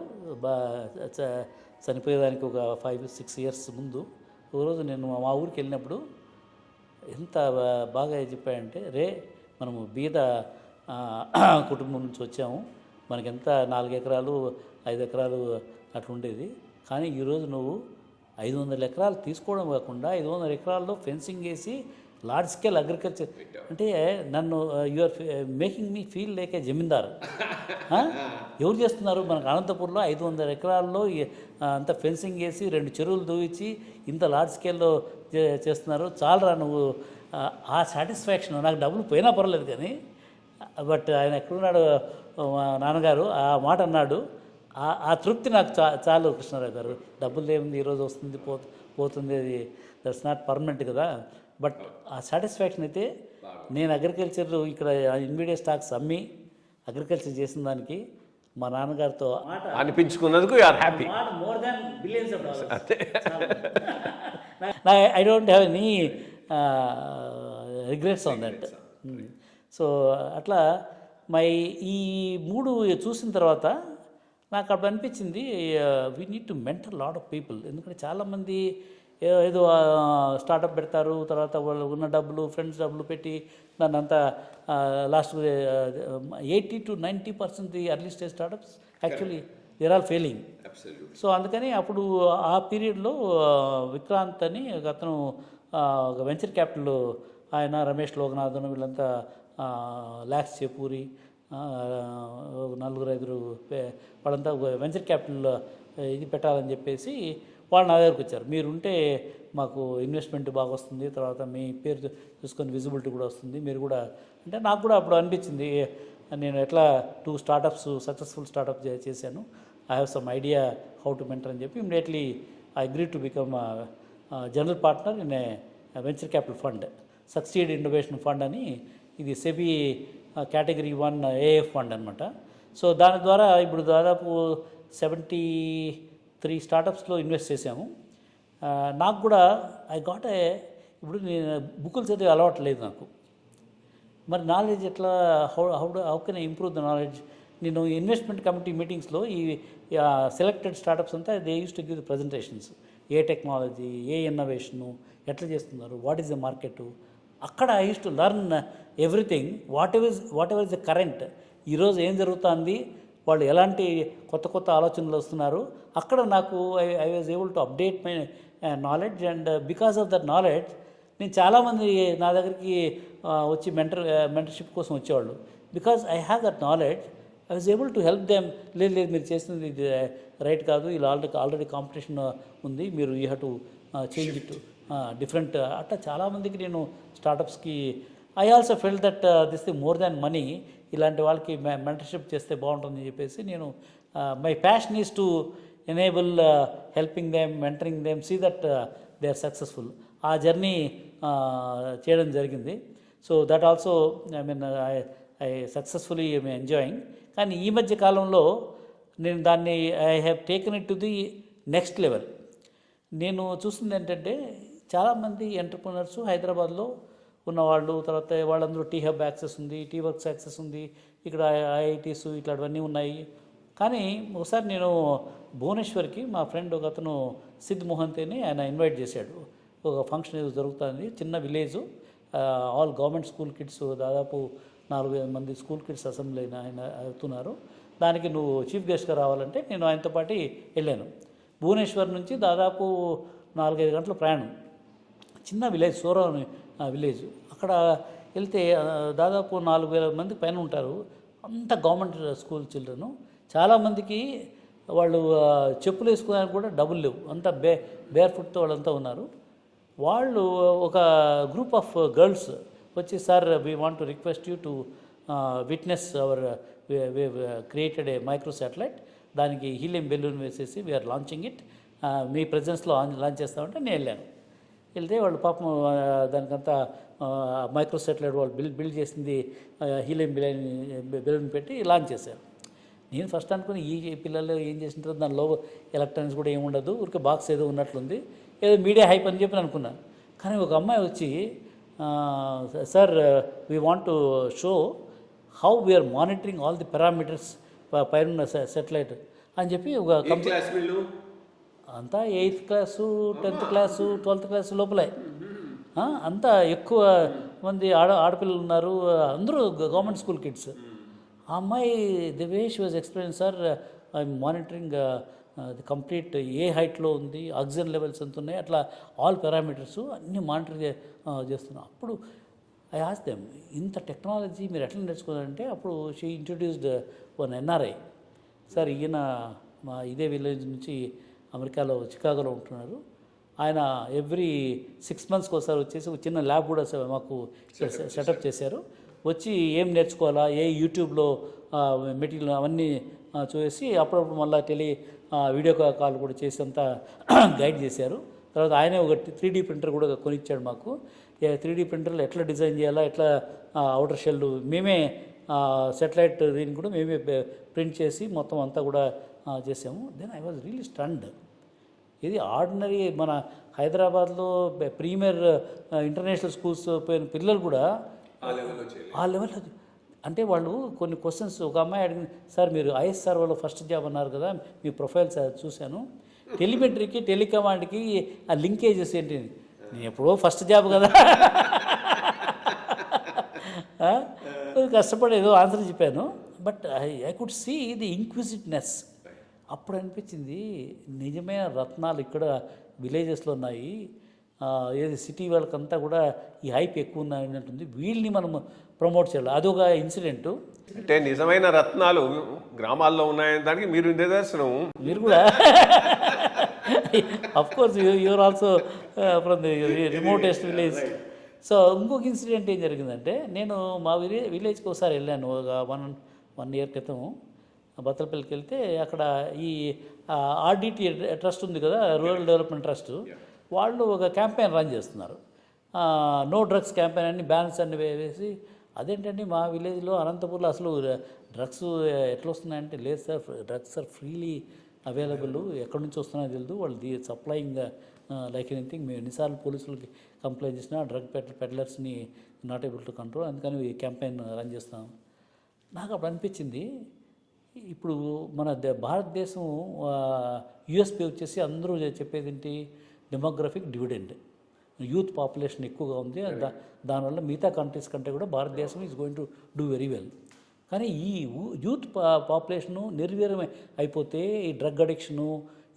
చనిపోయేదానికి ఒక 5-6 ఇయర్స్ ముందు ఒకరోజు నేను మా ఊరికి వెళ్ళినప్పుడు ఎంత బాగా చెప్పాడంటే, రే మనము బీద కుటుంబం నుంచి వచ్చాము, మనకెంత 4 ఎకరాలు 5 ఎకరాలు అట్లా ఉండేది, కానీ ఈరోజు నువ్వు 500 ఎకరాలు తీసుకోవడం కాకుండా 500 ఎకరాల్లో ఫెన్సింగ్ వేసి లార్జ్ స్కేల్ అగ్రికల్చర్ అంటే నన్ను you're making me feel like a zamindar. ఎవరు చేస్తున్నారు? మనకు అనంతపూర్లో 500 ఎకరాల్లో అంత ఫెన్సింగ్ వేసి 2 చెరువులు దూవించి ఇంత లార్జ్ స్కేల్లో చేస్తున్నారు. చాలరా నువ్వు. ఆ సాటిస్ఫాక్షన్, నాకు డబ్బులు పోయినా పర్వాలేదు కానీ, బట్ ఆయన ఎక్కడున్నాడు మా నాన్నగారు, ఆ మాట అన్నాడు. ఆ తృప్తి నాకు చాలు కృష్ణారావు గారు. డబ్బులు ఏముంది, ఈరోజు వస్తుంది పోతుంది, అది దట్స్ నాట్ పర్మనెంట్ కదా. బట్ ఆ సాటిస్ఫాక్షన్ అయితే, నేను అగ్రికల్చర్ ఇక్కడ ఇన్వీడియా స్టాక్స్ అమ్మి అగ్రికల్చర్ చేసిన దానికి మా నాన్నగారితో అనిపించుకున్నందుకు you are happy. More than billions of dollars. I don't have any regrets on that. So అట్లా ఈ 3 చూసిన తర్వాత నాకు అప్పుడు అనిపించింది, we need to mentor lot of people. ఎందుకంటే చాలామంది ఏదో స్టార్టప్ పెడతారు, తర్వాత వాళ్ళు ఉన్న డబ్బులు, ఫ్రెండ్స్ డబ్బులు పెట్టి నన్ను అంతా lost 80-90% early stage startups actually there are failing. So అందుకని అప్పుడు ఆ పీరియడ్లో విక్రాంత్ అని ఒక అతను వెంచర్ క్యాపిటల్, ఆయన రమేష్ లోకనాథన్ వీళ్ళంతా లాక్స్ చేపూరి 4-5 వాళ్ళంతా వెంచర్ క్యాపిటల్ ఇది పెట్టాలని చెప్పేసి వాళ్ళు నా దగ్గరకు వచ్చారు. మీరుంటే మాకు ఇన్వెస్ట్మెంట్ బాగా వస్తుంది, తర్వాత మీ పేరు చూసుకొని విజిబిలిటీ కూడా వస్తుంది, మీరు కూడా అంటే నాకు కూడా అప్పుడు అనిపించింది, నేను ఎట్లా 2 స్టార్టప్స్ సక్సెస్ఫుల్ స్టార్టప్ చేశాను, I have some idea how to mentor అని చెప్పి immediately I agree to become general partner in a venture capital fund, succeed innovation fund అని. ఇది సెబీ కేటగిరీ 1 ఏఎఫ్ ఫండ్ అనమాట. సో దాని ద్వారా ఇప్పుడు దాదాపు 73 స్టార్టప్స్లో ఇన్వెస్ట్ చేశాము. నాకు కూడా ఇప్పుడు నేను బుక్కులు చదివే అలవాటు లేదు నాకు. మరి నాలెడ్జ్ ఎట్లా, how can I improve the knowledge? నేను ఇన్వెస్ట్మెంట్ కమిటీ మీటింగ్స్లో ఈ సెలెక్టెడ్ స్టార్టప్స్ అంతా they use to give the presentations. A technology, A innovation ఎట్లా చేస్తున్నారు, వాట్ ఈస్ ద మార్కెట్. అక్కడ I use to learn everything, what ever is the current. ఈరోజు ఏం జరుగుతుంది, వాళ్ళు ఎలాంటి కొత్త ఆలోచనలు వస్తున్నారు. అక్కడ నాకు I was able to update my knowledge. And because of that knowledge నేను చాలామంది నా దగ్గరికి వచ్చి మెంటర్షిప్ కోసం వచ్చేవాళ్ళు. Because I have that knowledge, I was able to help them. లేదు మీరు చేసింది ఇది రైట్ కాదు, ఇలా ఆల్రెడీ కాంపిటీషన్ ఉంది, మీరు you have to change it different. అట్లా చాలామందికి నేను స్టార్టప్స్కి I also felt that this the more than money, ఇలాంటి వాళ్ళకి మెంటర్షిప్ చేస్తే బాగుంటుందని చెప్పేసి నేను my passion is to enable helping them, mentoring them, see that they are successful. ఆ జర్నీ చేయడం జరిగింది. So that also I successfully enjoying. కానీ ఈ మధ్య కాలంలో నేను దాన్ని I have taken it to the next level. నేను చూస్తుంది ఏంటంటే, చాలామంది ఎంటర్ప్రినర్స్ హైదరాబాద్లో ఉన్నవాళ్ళు, తర్వాత వాళ్ళందరూ టీ హబ్ యాక్సెస్ ఉంది, టీ వర్క్స్ యాక్సెస్ ఉంది, ఇక్కడ ఐఐటీస్ ఇట్లాంటివన్నీ ఉన్నాయి. కానీ ఒకసారి నేను భువనేశ్వర్కి మా ఫ్రెండ్ ఒక అతను సిద్ మొహంతేని ఆయన ఇన్వైట్ చేశాడు. ఒక ఫంక్షన్ ఏదో జరుగుతుంది, చిన్న village, all government school kids, దాదాపు 4,000 మంది స్కూల్ కిడ్స్ అసెంబ్లీ ఆయన అవుతున్నారు. దానికి నువ్వు చీఫ్ గెస్ట్గా రావాలంటే నేను ఆయనతో పాటు వెళ్ళాను. భువనేశ్వర్ నుంచి దాదాపు 4-5 గంటల ప్రయాణం, చిన్న విలేజ్, సూరం విలేజ్. అక్కడ వెళ్తే దాదాపు 4,000 మంది పైన ఉంటారు. అంత గవర్నమెంట్ స్కూల్ చిల్డ్రన్. చాలామందికి వాళ్ళు చెప్పులు వేసుకోవడానికి కూడా డబ్బులు లేవు, అంతా బేర్ ఫుట్తో వాళ్ళంతా ఉన్నారు. వాళ్ళు ఒక గ్రూప్ ఆఫ్ గర్ల్స్ వచ్చి, sir we want to request you to witness our created a micro satellite, దానికి హీలియం బెలూన్ వేసేసి వీఆర్ లాంచింగ్ ఇట్, మీ ప్రెజెన్స్లో లాంచ్ చేస్తామంటే నేను వెళ్ళాను. వెళ్తే వాళ్ళు పాపం దానికంతా మైక్రో సాటిలైట్ వాళ్ళు బిల్డ్ చేసింది హీలియం బెలూన్ పెట్టి లాంచ్ చేశారు. నేను ఫస్ట్ అనుకుని ఈ పిల్లలు ఏం చేసింటారు, దానిలో ఎలక్ట్రానిక్స్ కూడా ఏమి ఉండదు, ఊరికే బాక్స్ ఏదో ఉన్నట్లుంది, ఏదో మీడియా హైప్ అని చెప్పి అనుకున్నాను. కానీ ఒక అమ్మాయి వచ్చి sir we want to show how we are monitoring all the parameters పైన సెటిలైట్ అని చెప్పి ఒక అంతా 8th class 10th class 12th class లోపలే అంతా ఎక్కువ మంది ఆడపిల్లలు ఉన్నారు, అందరూ గవర్నమెంట్ స్కూల్ కిడ్స్. ఆ అమ్మాయి the way she was explain sir I'm monitoring the complete a హైట్లో ఉంది, ఆక్సిజన్ లెవెల్స్ ఎంత ఉన్నాయి, అట్లా ఆల్ పారామీటర్స్ అన్నీ మానిటర్ చేస్తున్నాం. అప్పుడు ఐ ఆస్ దెమ్, ఇంత టెక్నాలజీ మీరు ఎట్లా నేర్చుకోవాలంటే అప్పుడు she introduced one NRI. Sir ఈయన మా ఇదే విలేజ్ నుంచి అమెరికాలో చికాగోలో ఉంటున్నారు. ఆయన ఎవ్రీ 6 monthsకి ఒకసారి వచ్చేసి ఒక చిన్న ల్యాబ్ కూడా మాకు సెటప్ చేశారు. వచ్చి ఏం నేర్చుకోవాలా, ఏ యూట్యూబ్లో మెటీరియల్ అవన్నీ చూసి అప్పుడప్పుడు మళ్ళీ వీడియో కాల్ కూడా చేసి అంతా గైడ్ చేశారు. తర్వాత ఆయనే ఒక 3D ప్రింటర్ కూడా కొనిచ్చాడు మాకు. 3D ప్రింటర్లో ఎట్లా డిజైన్ చేయాలా, ఎట్లా అవుటర్ షెల్ మేమే సెటిలైట్ దీన్ని కూడా మేమే ప్రింట్ చేసి మొత్తం అంతా కూడా చేసాము. Then I was really stunned. ఇది ఆర్డినరీ మన హైదరాబాద్లో ప్రీమియర్ ఇంటర్నేషనల్ స్కూల్స్ పోయిన పిల్లలు కూడా ఆ లెవెల్లో, అంటే వాళ్ళు కొన్ని క్వశ్చన్స్, ఒక అమ్మాయి అడిగింది, సార్ మీరు ISR వాళ్ళు ఫస్ట్ జాబ్ అన్నారు కదా, మీ ప్రొఫైల్స్ చూశాను, టెలిమెట్రీకి టెలికమాండ్కి ఆ లింకేజెస్ ఏంటి? నేను ఎప్పుడో ఫస్ట్ జాబ్ కదా కష్టపడి ఏదో ఆన్సర్ చెప్పాను. But I could see the inquisitiveness. అప్పుడు అనిపించింది నిజమైన రత్నాలు ఇక్కడ విలేజెస్లో ఉన్నాయి, ఏది సిటీ వాళ్ళకంతా కూడా ఈ హైప్ ఎక్కువ ఉన్నట్టుంది, వీళ్ళని మనం ప్రమోట్ చేయాలి. అదొక ఇన్సిడెంట్. అంటే నిజమైన రత్నాలు గ్రామాల్లో ఉన్నాయనే దానికి మీరు నిదర్శనం. మీరు కూడా of course you are also from the remotest village. So ఇంకొక ఇన్సిడెంట్ ఏం జరిగిందంటే, నేను మా విలేజ్కి ఒకసారి వెళ్ళాను ఒక 1 year క్రితం. బత్తలపల్లికి వెళ్తే అక్కడ ఈ RDT ట్రస్ట్ ఉంది కదా, రూరల్ డెవలప్మెంట్ ట్రస్ట్, వాళ్ళు ఒక క్యాంపెయిన్ రన్ చేస్తున్నారు. నో డ్రగ్స్ క్యాంపెయిన్ అని బ్యానర్స్ అన్ని వేసి, అదేంటండి మా విలేజ్లో అనంతపూర్లో అసలు డ్రగ్స్ ఎట్లా వస్తున్నాయంటే, లేదు sir drugs are freely available, ఎక్కడి నుంచి వస్తున్నాయో తెలియదు, వాళ్ళు సప్లయింగ్ లైక్ ఎనీథింగ్. మేము ఎన్నిసార్లు పోలీసులకి కంప్లైంట్ చేసినా డ్రగ్ పెడ్లర్స్ని నాట్ ఏబుల్ టు కంట్రోల్, అందుకని ఈ క్యాంపెయిన్ రన్ చేస్తాం. నాకు అప్పుడు అనిపించింది, ఇప్పుడు మన భారతదేశం యూఎస్పీ వచ్చేసి అందరూ చెప్పేది ఏంటి, డెమోగ్రఫిక్ డివిడెండ్, యూత్ పాపులేషన్ ఎక్కువగా ఉంది, దానివల్ల మిగతా కంట్రీస్ కంటే కూడా భారతదేశం is going to do very well. కానీ ఈ యూత్ పాపులేషను నిర్వీర్యమే అయిపోతే ఈ డ్రగ్ అడిక్షను,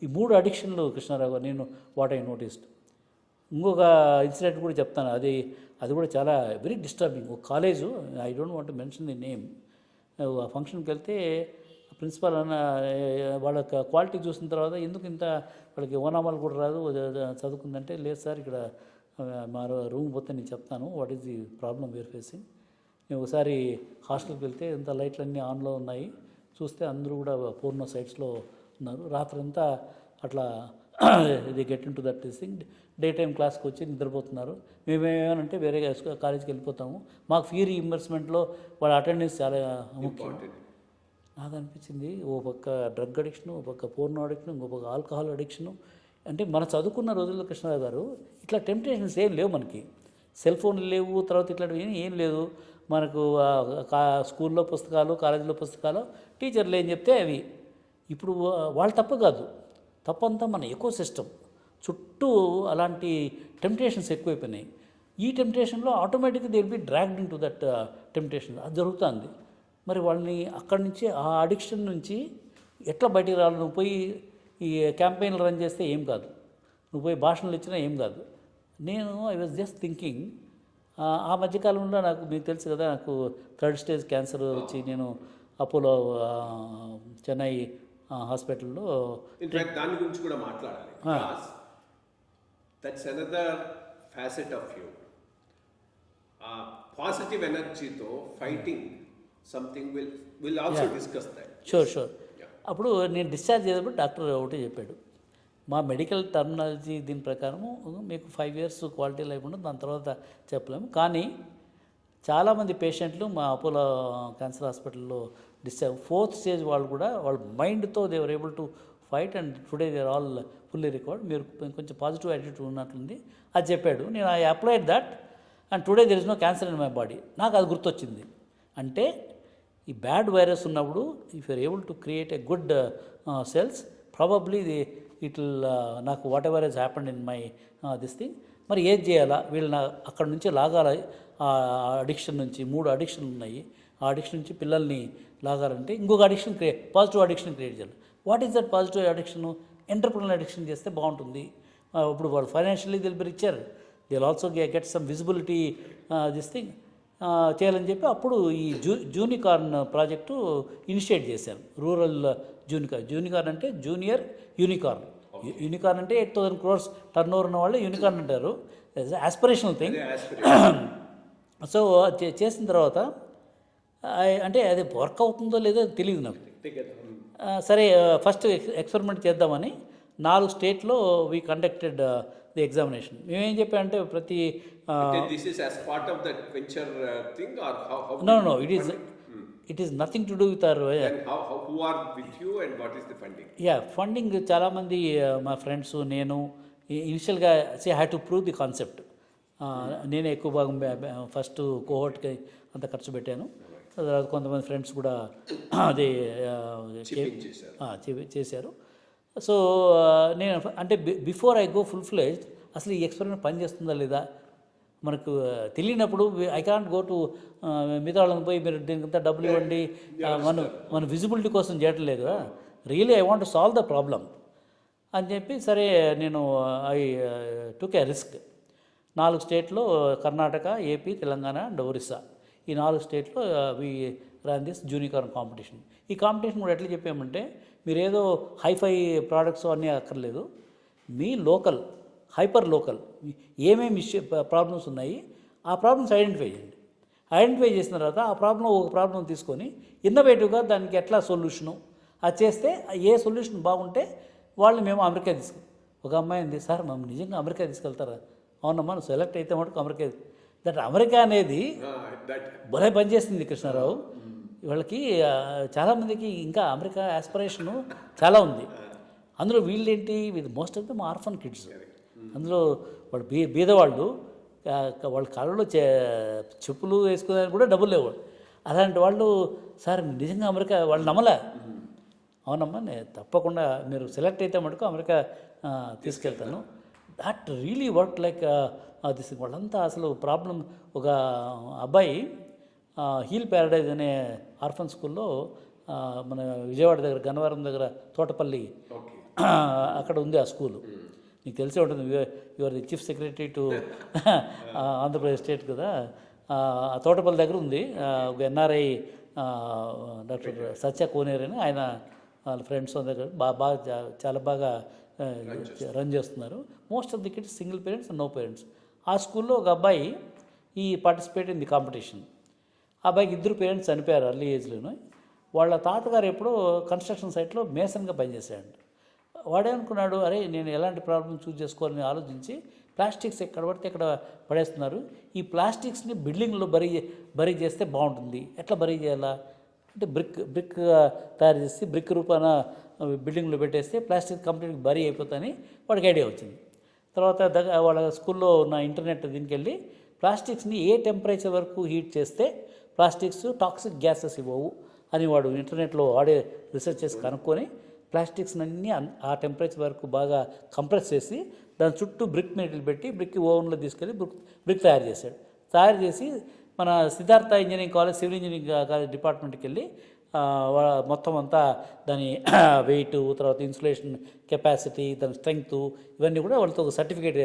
ఈ 3 అడిక్షన్లు కృష్ణారావు గారు, నేను వాట్ ఐ నోటిస్డ్. ఇంకొక ఇన్సిడెంట్ కూడా చెప్తాను, అది కూడా చాలా వెరీ డిస్టర్బింగ్. ఒక college, I don't want to mention the name, ఆ ఫంక్షన్కి వెళ్తే ప్రిన్సిపాల్ అన్న వాళ్ళ క్వాలిటీ చూసిన తర్వాత, ఎందుకు ఇంత వాళ్ళకి ఓనామాలు కూడా రాదు చదువుకుందంటే, లేదు సార్ ఇక్కడ మా రూమ్ పోతే నేను చెప్తాను what is the problem we're facing. మేము ఒకసారి హాస్టల్కి వెళ్తే ఇంత లైట్లన్నీ ఆన్లో ఉన్నాయి, చూస్తే అందరూ కూడా పూర్ణ సైట్స్లో ఉన్నారు. రాత్రంతా అట్లా ఇది get in to that thing, day time క్లాస్కి వచ్చి నిద్రపోతున్నారు. మేమేమేమంటే వేరే కాలేజీకి వెళ్ళిపోతాము, మాకు ఫీ రీఇంబర్స్మెంట్లో వాళ్ళ అటెండెన్స్ చాలా ముఖ్యం. నాకు అనిపించింది, ఓ పక్క డ్రగ్ అడిక్షను, ఓ పక్క పోర్నో అడిక్షన్, ఇంకో పక్క ఆల్కహాల్ అడిక్షను. అంటే మన చదువుకున్న రోజుల్లో కృష్ణరావు గారు ఇట్లా టెంప్టేషన్స్ ఏం లేవు మనకి, సెల్ ఫోన్లు లేవు, తర్వాత ఇట్లాంటివి ఏం లేదు మనకు. స్కూల్లో పుస్తకాలు, కాలేజీలో పుస్తకాలు, టీచర్లు ఏం చెప్తే అవి. ఇప్పుడు వాళ్ళు తప్పు కాదు, తప్పంతా మన ఎకో సిస్టమ్ చుట్టూ అలాంటి టెంప్టేషన్స్ ఎక్కువైపోయినాయి. ఈ టెంప్టేషన్లో ఆటోమేటిక్గా they will B dragged in to that temptation. అది జరుగుతుంది. మరి వాళ్ళని అక్కడి నుంచి ఆ అడిక్షన్ నుంచి ఎట్లా బయటికి రావాలి? నువ్వు పోయి ఈ క్యాంపెయిన్లు రన్ చేస్తే ఏం కాదు, నువ్వు పోయి భాషణలు ఇచ్చినా ఏం కాదు. ఐ వాజ్ జస్ట్ థింకింగ్, ఆ మధ్యకాలంలో నాకు, మీకు తెలుసు కదా, నాకు 3rd stage క్యాన్సర్ వచ్చి నేను అపోలో చెన్నై హాస్పిటల్లో, ఇన్ఫాక్ట్ దాని గురించి కూడా మాట్లాడాలి. That's another facet of you. Positive ఎనర్జీతో fighting something will also discuss that. Sure. అప్పుడు నేను డిశ్చార్జ్ చేసేటప్పుడు డాక్టర్ ఒకటే చెప్పాడు, మా మెడికల్ టర్మినాలజీ దీని ప్రకారము మీకు 5 years క్వాలిటీ లైఫ్ ఉండదు, దాని తర్వాత చెప్పలేము. కానీ చాలామంది పేషెంట్లు మా అపోలో క్యాన్సర్ హాస్పిటల్లో డిశ్చార్జ్ 4th stage వాళ్ళు కూడా వాళ్ళ మైండ్తో they were able to fight and today they are all fully recovered. మీరు కొంచెం పాజిటివ్ యాటిట్యూడ్ ఉన్నట్లుంది అది చెప్పాడు. నేను I applied that and today there is no cancer in my body. నాకు అది గుర్తొచ్చింది. అంటే ఈ బ్యాడ్ వైరస్ ఉన్నప్పుడు if you're able to create a good cells probably it will నాకు whatever he's happened in my this thing. మరి ఏది చేయాలా, వీళ్ళని అక్కడ నుంచి లాగాల, అడిక్షన్ నుంచి 3 అడిక్షన్లు ఉన్నాయి, ఆ అడిక్షన్ నుంచి పిల్లల్ని లాగాలంటే ఇంకొక అడిక్షన్ పాజిటివ్ అడిక్షన్ క్రియేట్ చేయాలి. What is that positive addiction? Entrepreneur addiction చేస్తే బాగుంటుంది. ఇప్పుడు వాళ్ళు financially they'll be richer, they'll also get some visibility this thing చేయాలని చెప్పి అప్పుడు ఈ జూనికార్న్ ప్రాజెక్టు ఇనిషియేట్ చేశాను. రూరల్ జూనికార్న్ అంటే జూనియర్ యూనికార్న్. యూనికార్న్ అంటే 8,000 crores టర్న్ ఓవర్ ఉన్న వాళ్ళు యూనికార్న్ అంటారు. Aspirational thing. సో చేసిన తర్వాత అంటే అది వర్క్ అవుతుందో లేదో తెలియదు నాకు. సరే ఫస్ట్ ఎక్స్పెరిమెంట్ చేద్దామని 4 స్టేట్లో వీ కండక్టెడ్ ది ఎగ్జామినేషన్. మేమేం చెప్పామంటే ప్రతి no it is nothing to do with our funding. చాలామంది మా ఫ్రెండ్స్, నేను ఇనిషియల్గా had to prove the concept. నేనే ఎక్కువ భాగం ఫస్ట్ కోహోర్ట్కి అంత ఖర్చు పెట్టాను. తర్వాత కొంతమంది ఫ్రెండ్స్ కూడా అది చేశారు. సో నేను అంటే before I go full fledged అసలు ఈ ఎక్స్పెరిమెంట్ పనిచేస్తుందా లేదా మనకు తెలియనప్పుడు ఐ కాంట్ గో టు మిగతా వాళ్ళని పోయి మీరు దీనికంతా డబ్బులు ఇవ్వండి, మన విజిబిలిటీ కోసం చేయటం లేదు కదా. Really I want to solve the problem అని చెప్పి సరే నేను ఐ టుక్ ఏ రిస్క్. 4 స్టేట్లో కర్ణాటక, ఏపీ, తెలంగాణ అండ్ ఒరిస్సా, ఈ 4 స్టేట్లో వి రన్ దిస్ జూనికార్న్ కాంపిటీషన్. ఈ కాంపిటీషన్ కూడా ఎట్లా చెప్పామంటే మీరు ఏదో హైఫై ప్రోడక్ట్స్ అన్నీ అక్కర్లేదు, మీ లోకల్ హైపర్ లోకల్ ఏమేమి ప్రాబ్లమ్స్ ఉన్నాయి ఆ ప్రాబ్లమ్స్ ఐడెంటిఫై చేయండి. ఐడెంటిఫై చేసిన తర్వాత ఆ ఒక ప్రాబ్లం తీసుకొని ఇన్నోవేటివ్గా దానికి ఎట్లా సొల్యూషను అది చేస్తే ఏ సొల్యూషన్ బాగుంటే వాళ్ళని మేము అమెరికా ఒక అమ్మాయి ఉంది, సార్ మేము నిజంగా అమెరికా తీసుకెళ్తారా? అవునమ్మా, నువ్వు సెలెక్ట్ అయితే మటుకు అమెరికా. దట్ అమెరికా అనేది భలే పనిచేస్తుంది కృష్ణారావు. వాళ్ళకి చాలామందికి ఇంకా అమెరికా ఆస్పిరేషను చాలా ఉంది. అందులో వీళ్ళేంటి, with most of them orphan kids. అందులో వాళ్ళు బీదవాళ్ళు, వాళ్ళ కాళ్ళలో చెప్పులు వేసుకునేదానికి కూడా డబ్బులు లేవు. అలాంటి వాళ్ళు సార్ నిజంగా అమెరికా, వాళ్ళు నమ్మలే. అవునమ్మా, నేను తప్పకుండా మీరు సెలెక్ట్ అయితే మటుకు అమెరికా తీసుకెళ్తాను. That really work like this. వాళ్ళంతా అసలు ప్రాబ్లం, ఒక అబ్బాయి హీల్ ప్యారడైజ్ అనే ఆర్ఫన్ స్కూల్లో మన విజయవాడ దగ్గర గన్నవరం దగ్గర తోటపల్లి అక్కడ ఉంది ఆ స్కూలు. నీకు తెలిసే ఉంటుంది, your the chief secretary to Andhra Pradesh state కదా. ఆ తోటపల్లి దగ్గర ఉంది. ఒక ఎన్ఆర్ఐ డాక్టర్ సత్య కోనేరు అని ఆయన వాళ్ళ ఫ్రెండ్స్ దగ్గర బాగా చాలా బాగా రన్ చేస్తున్నారు. Most of the kids single parents and no parents. ఆ స్కూల్లో ఒక అబ్బాయి ఈ పార్టిసిపేట్ ఇన్ ది కాంపిటీషన్. ఆ అబ్బాయికి 2 పేరెంట్స్ చనిపోయారు అర్లీ ఏజ్లోనే. వాళ్ళ తాతగారు ఎప్పుడో కన్స్ట్రక్షన్ సైట్లో మేసన్గా పనిచేశాడు. వాడేమనుకున్నాడు, అరే నేను ఎలాంటి ప్రాబ్లమ్ చూస్ చేసుకోవాలని ఆలోచించి ప్లాస్టిక్స్ ఎక్కడ పడితే ఇక్కడ పడేస్తున్నారు, ఈ ప్లాస్టిక్స్ని బిల్డింగ్లో బరీ చేస్తే బాగుంటుంది. ఎట్లా బరీ చేయాలా అంటే బ్రిక్ తయారు చేసి బ్రిక్ రూపాన బిల్డింగ్లో పెట్టేస్తే ప్లాస్టిక్ కంప్లీట్గా బరీ అయిపోతుందని వాడికి ఐడియా వచ్చింది. తర్వాత వాళ్ళ స్కూల్లో ఉన్న ఇంటర్నెట్ దీనికి వెళ్ళి ప్లాస్టిక్స్ని ఏ టెంపరేచర్ వరకు హీట్ చేస్తే ప్లాస్టిక్స్ టాక్సిక్ గ్యాసెస్ ఇవ్వవు అని వాడు ఇంటర్నెట్లో వాడే రీసెర్చ్ చేసి కనుక్కొని ప్లాస్టిక్స్ అన్నీ ఆ టెంపరేచర్ వరకు బాగా కంప్రెస్ చేసి దాని చుట్టూ బ్రిక్ మెటీరియల్ పెట్టి బ్రిక్ ఓవెన్లో తీసుకెళ్ళి బ్రిక్ తయారు చేశాడు. తయారు చేసి మన Siddhartha engineering college, civil engineering college డిపార్ట్మెంట్కి వెళ్ళి మొత్తం అంతా దాని వెయిట్, తర్వాత ఇన్సులేషన్ కెపాసిటీ, దాని స్ట్రెంగ్త్ ఇవన్నీ కూడా వాళ్ళతో ఒక సర్టిఫికేట్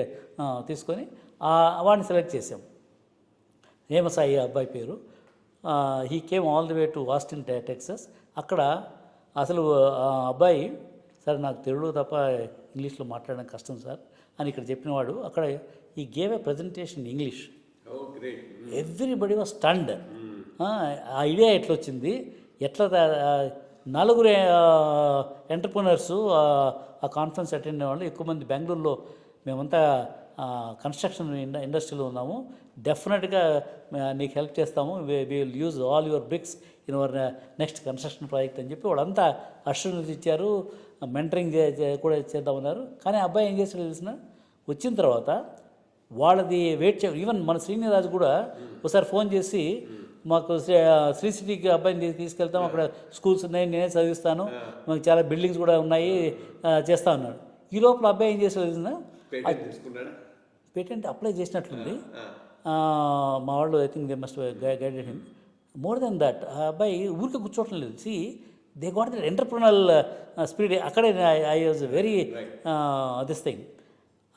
తీసుకొని వాడిని సెలెక్ట్ చేసాం. హేమసాయి అబ్బాయి పేరు. He came all the way to Austin Texas. అక్కడ అసలు ఆ అబ్బాయి, సార్ నాకు తెలుగు తప్ప ఇంగ్లీష్లో మాట్లాడడం కష్టం సార్ అని ఇక్కడ చెప్పినవాడు. అక్కడ ఈ gave a presentation in English. Everybody was stunned. ఆ ఐడియా ఎట్లా వచ్చింది, ఎట్లా నలుగురు ఎంటర్ప్రినర్సు ఆ కాన్ఫరెన్స్ అటెండ్ అయ్యే వాళ్ళు. ఎక్కువ మంది బెంగళూరులో మేమంతా కన్స్ట్రక్షన్ ఇండస్ట్రీలో ఉన్నాము. డెఫినెట్గా నీకు హెల్ప్ చేస్తాము. We will use all your bricks in our next construction project అని చెప్పి వాళ్ళంతా అష్యూరెన్స్ ఇచ్చారు. మెంటరింగ్ కూడా చేద్దామన్నారు. కానీ అబ్బాయి ఏం చేశాడో తెలిసిన, వచ్చిన తర్వాత వాళ్ళది వెయిట్ ఈవెన్ మన శ్రీనిరాజు కూడా ఒకసారి ఫోన్ చేసి మాకు శ్రీ సిటీకి అబ్బాయిని తీసుకెళ్తాం, అక్కడ స్కూల్స్ ఉన్నాయి, నేనే చదివిస్తాను, మాకు చాలా బిల్డింగ్స్ కూడా ఉన్నాయి, చేస్తా ఉన్నాడు. ఈ లోపల అబ్బాయి ఏం చేసాడు తెలిసిన, పేటెంట్ అప్లై చేసినట్లుంది. మా వాళ్ళు I think they must guided him. More than that ఆ అబ్బాయి ఊరికే కూర్చోవటం లేదు. See they got that entrepreneurial spirit. అక్కడే I was very this thing.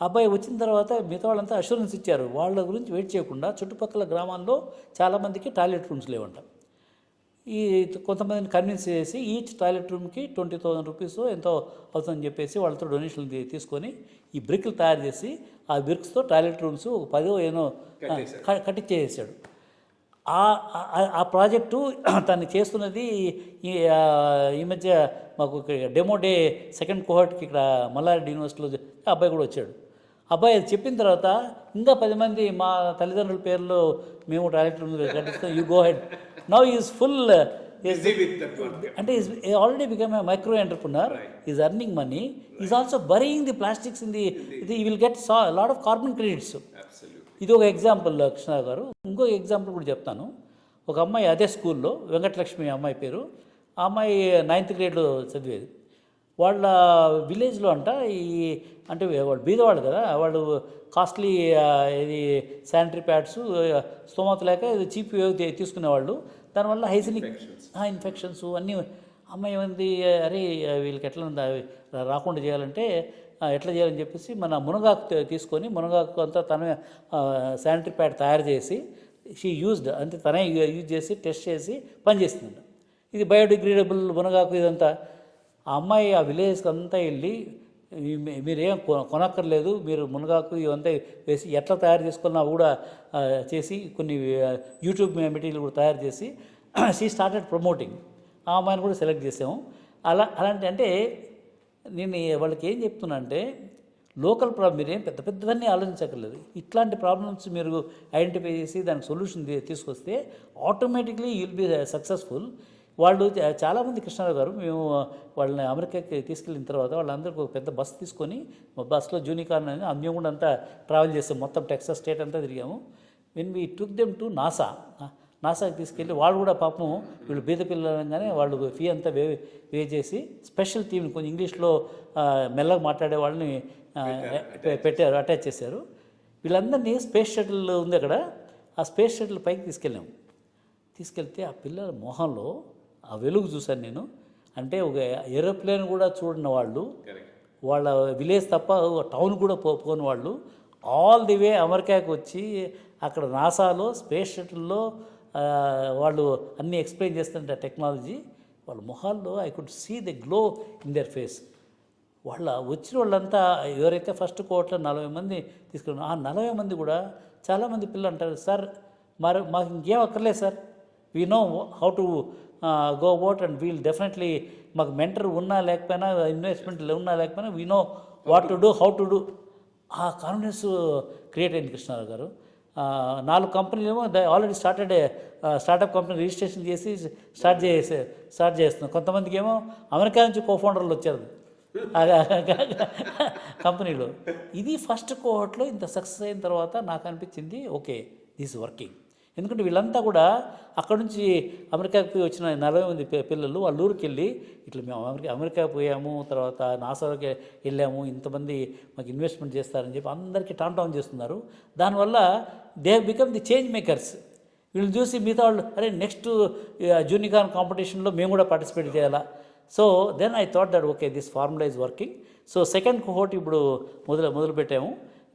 అబ్బాయి వచ్చిన తర్వాత మిగతా వాళ్ళంతా అష్యూరెన్స్ ఇచ్చారు. వాళ్ళ గురించి వెయిట్ చేయకుండా చుట్టుపక్కల గ్రామాల్లో చాలామందికి టాయిలెట్ రూమ్స్ లేవంట. ఈ కొంతమందిని కన్విన్స్ చేసి ఈచ్ టాయిలెట్ రూమ్కి 20,000 రూపీస్ ఎంతో అవుతుందని చెప్పేసి వాళ్ళతో డొనేషన్లు తీసుకొని ఈ బ్రిక్లు తయారు చేసి ఆ బ్రిక్స్తో టాయిలెట్ రూమ్స్ ఒక 10 ఏనో కట్టించేసాడు. ఆ ప్రాజెక్టు తను చేస్తున్నది ఈ మధ్య మాకు డెమో డే సెకండ్ కోహర్ట్కి ఇక్కడ మల్లారెడ్డి యూనివర్సిటీలో అబ్బాయి కూడా వచ్చాడు. అబ్బాయి అది చెప్పిన తర్వాత ఇంకా 10 మంది మా తల్లిదండ్రుల పేర్లో మేము టాయిలెట్ రూమ్ కట్టిస్తాం, you go ahead. Now is full అంటే already become a micro entrepreneur, is earning money, is also burying the plastics in the will get lot of carbon credits. ఇది ఒక ఎగ్జాంపుల్ కృష్ణ గారు. ఇంకో ఎగ్జాంపుల్ కూడా చెప్తాను. ఒక అమ్మాయి అదే స్కూల్లో, వెంకటలక్ష్మి అమ్మాయి పేరు. ఆ అమ్మాయి 9th గ్రేడ్లో చదివేది. వాళ్ళ విలేజ్లో అంట అంటే వాళ్ళు బీదవాళ్ళు కదా, వాళ్ళు కాస్ట్లీ ఇది శానిటరీ ప్యాడ్స్ స్తోమత లేక ఇది చీప్ తీసుకునేవాళ్ళు. దానివల్ల హైజీనిక్ ఇన్ఫెక్షన్స్ అన్నీ. అమ్మాయి ఏమైంది, అరే వీళ్ళకి ఎట్లా రాకుండా చేయాలంటే ఎట్లా చేయాలని చెప్పేసి మన మునగాకు తీసుకొని మునగాకు అంతా తన శానిటరీ ప్యాడ్ తయారు చేసి షీ యూజ్డ్ అంటే తనే యూజ్ చేసి టెస్ట్ చేసి పనిచేస్తుంది. ఇది బయోడిగ్రేడబుల్ మునగాకు ఇదంతా. ఆ అమ్మాయి ఆ విలేజ్కి అంతా వెళ్ళి మీరేం కొనక్కర్లేదు, మీరు మునగాకు ఇవంతా వేసి ఎట్లా తయారు చేసుకున్నా కూడా చేసి కొన్ని యూట్యూబ్ మెటీరియల్ కూడా తయారు చేసి షీ స్టార్టెడ్ ప్రమోటింగ్. ఆ అమ్మాయిని కూడా సెలెక్ట్ చేసాము. అలాంటి అంటే నేను వాళ్ళకి ఏం చెప్తున్నా అంటే లోకల్ ప్రాబ్లం మీరేం పెద్ద పెద్దవన్నీ ఆలోచించక్కర్లేదు. ఇట్లాంటి ప్రాబ్లమ్స్ మీరు ఐడెంటిఫై చేసి దానికి సొల్యూషన్ తీసుకొస్తే ఆటోమేటిక్లీ యుల్ బి సక్సెస్ఫుల్. వాళ్ళు చాలామంది కృష్ణారావు గారు, మేము వాళ్ళని అమెరికాకి తీసుకెళ్ళిన తర్వాత వాళ్ళందరికీ ఒక పెద్ద బస్సు తీసుకొని బస్సులో జూనికార్న్ అని మేము కూడా అంతా ట్రావెల్ చేస్తాం, మొత్తం టెక్సాస్ స్టేట్ అంతా తిరిగాము. When we took them to నాసాకి తీసుకెళ్ళి వాళ్ళు కూడా పాపం వీళ్ళు బీద పిల్లలంగానే వాళ్ళు ఫీ అంతా వే చేసి స్పెషల్ టీంని కొంచెం ఇంగ్లీష్లో మెల్లగా మాట్లాడే వాళ్ళని పెట్టారు, అటాచ్ చేశారు. వీళ్ళందరినీ స్పేస్ షటిల్ ఉంది అక్కడ, ఆ స్పేస్ షటిల్ పైకి తీసుకెళ్తే ఆ పిల్లల మొహంలో ఆ వెలుగు చూశాను నేను. అంటే ఒక ఏరోప్లేన్ కూడా చూడని వాళ్ళు, వాళ్ళ విలేజ్ తప్ప టౌన్ కూడా పోని వాళ్ళు ఆల్ ది వే అమెరికాకి వచ్చి అక్కడ నాసాలో స్పేస్ షటిల్లో వాళ్ళు అన్నీ ఎక్స్ప్లెయిన్ చేస్తుంటే టెక్నాలజీ, వాళ్ళ మొహాల్లో I could see the glow in their face. వాళ్ళ వచ్చిన వాళ్ళంతా ఎవరైతే ఫస్ట్ కోట్లో 40 మంది తీసుకున్నారు, ఆ 40 మంది కూడా చాలామంది పిల్లలు అంటారు, సార్ మాకు ఇంకేం అక్కర్లేదు sir, we know how to go about and we'll definitely మాకు మెంటర్ ఉన్నా లేకపోయినా ఇన్వెస్ట్మెంట్ ఉన్నా లేకపోయినా we know what to do, how to do. ఆ కాన్ఫిడెన్స్ క్రియేట్ అయింది కృష్ణారావు గారు. 4 కంపెనీలు ఏమో ఆల్రెడీ స్టార్టప్ కంపెనీ రిజిస్ట్రేషన్ చేసి స్టార్ట్ చేస్తున్నాం. కొంతమందికి ఏమో అమెరికా నుంచి కోఫౌండర్లు వచ్చారు కంపెనీలో. ఇది ఫస్ట్ కోహర్ట్లో ఇంత సక్సెస్ అయిన తర్వాత నాకు అనిపించింది ఓకే దిస్ వర్కింగ్. ఎందుకంటే వీళ్ళంతా కూడా అక్కడ నుంచి అమెరికాకి వచ్చిన 40 మంది పిల్లలు వాళ్ళ ఊరికి వెళ్ళి ఇట్లా మేము అమెరికా పోయాము, తర్వాత నాసాలోకి వెళ్ళాము, ఇంతమంది మాకు ఇన్వెస్ట్మెంట్ చేస్తారని చెప్పి అందరికీ టాన్ చేస్తున్నారు. దానివల్ల they have become the change makers. వీళ్ళని చూసి మిగతా వాళ్ళు అరే నెక్స్ట్ జూనికార్న్ కాంపిటీషన్లో మేము కూడా పార్టిసిపేట్ చేయాలా. So then I thought that okay this formula is working. So second cohort ఇప్పుడు మొదలు పెట్టాము.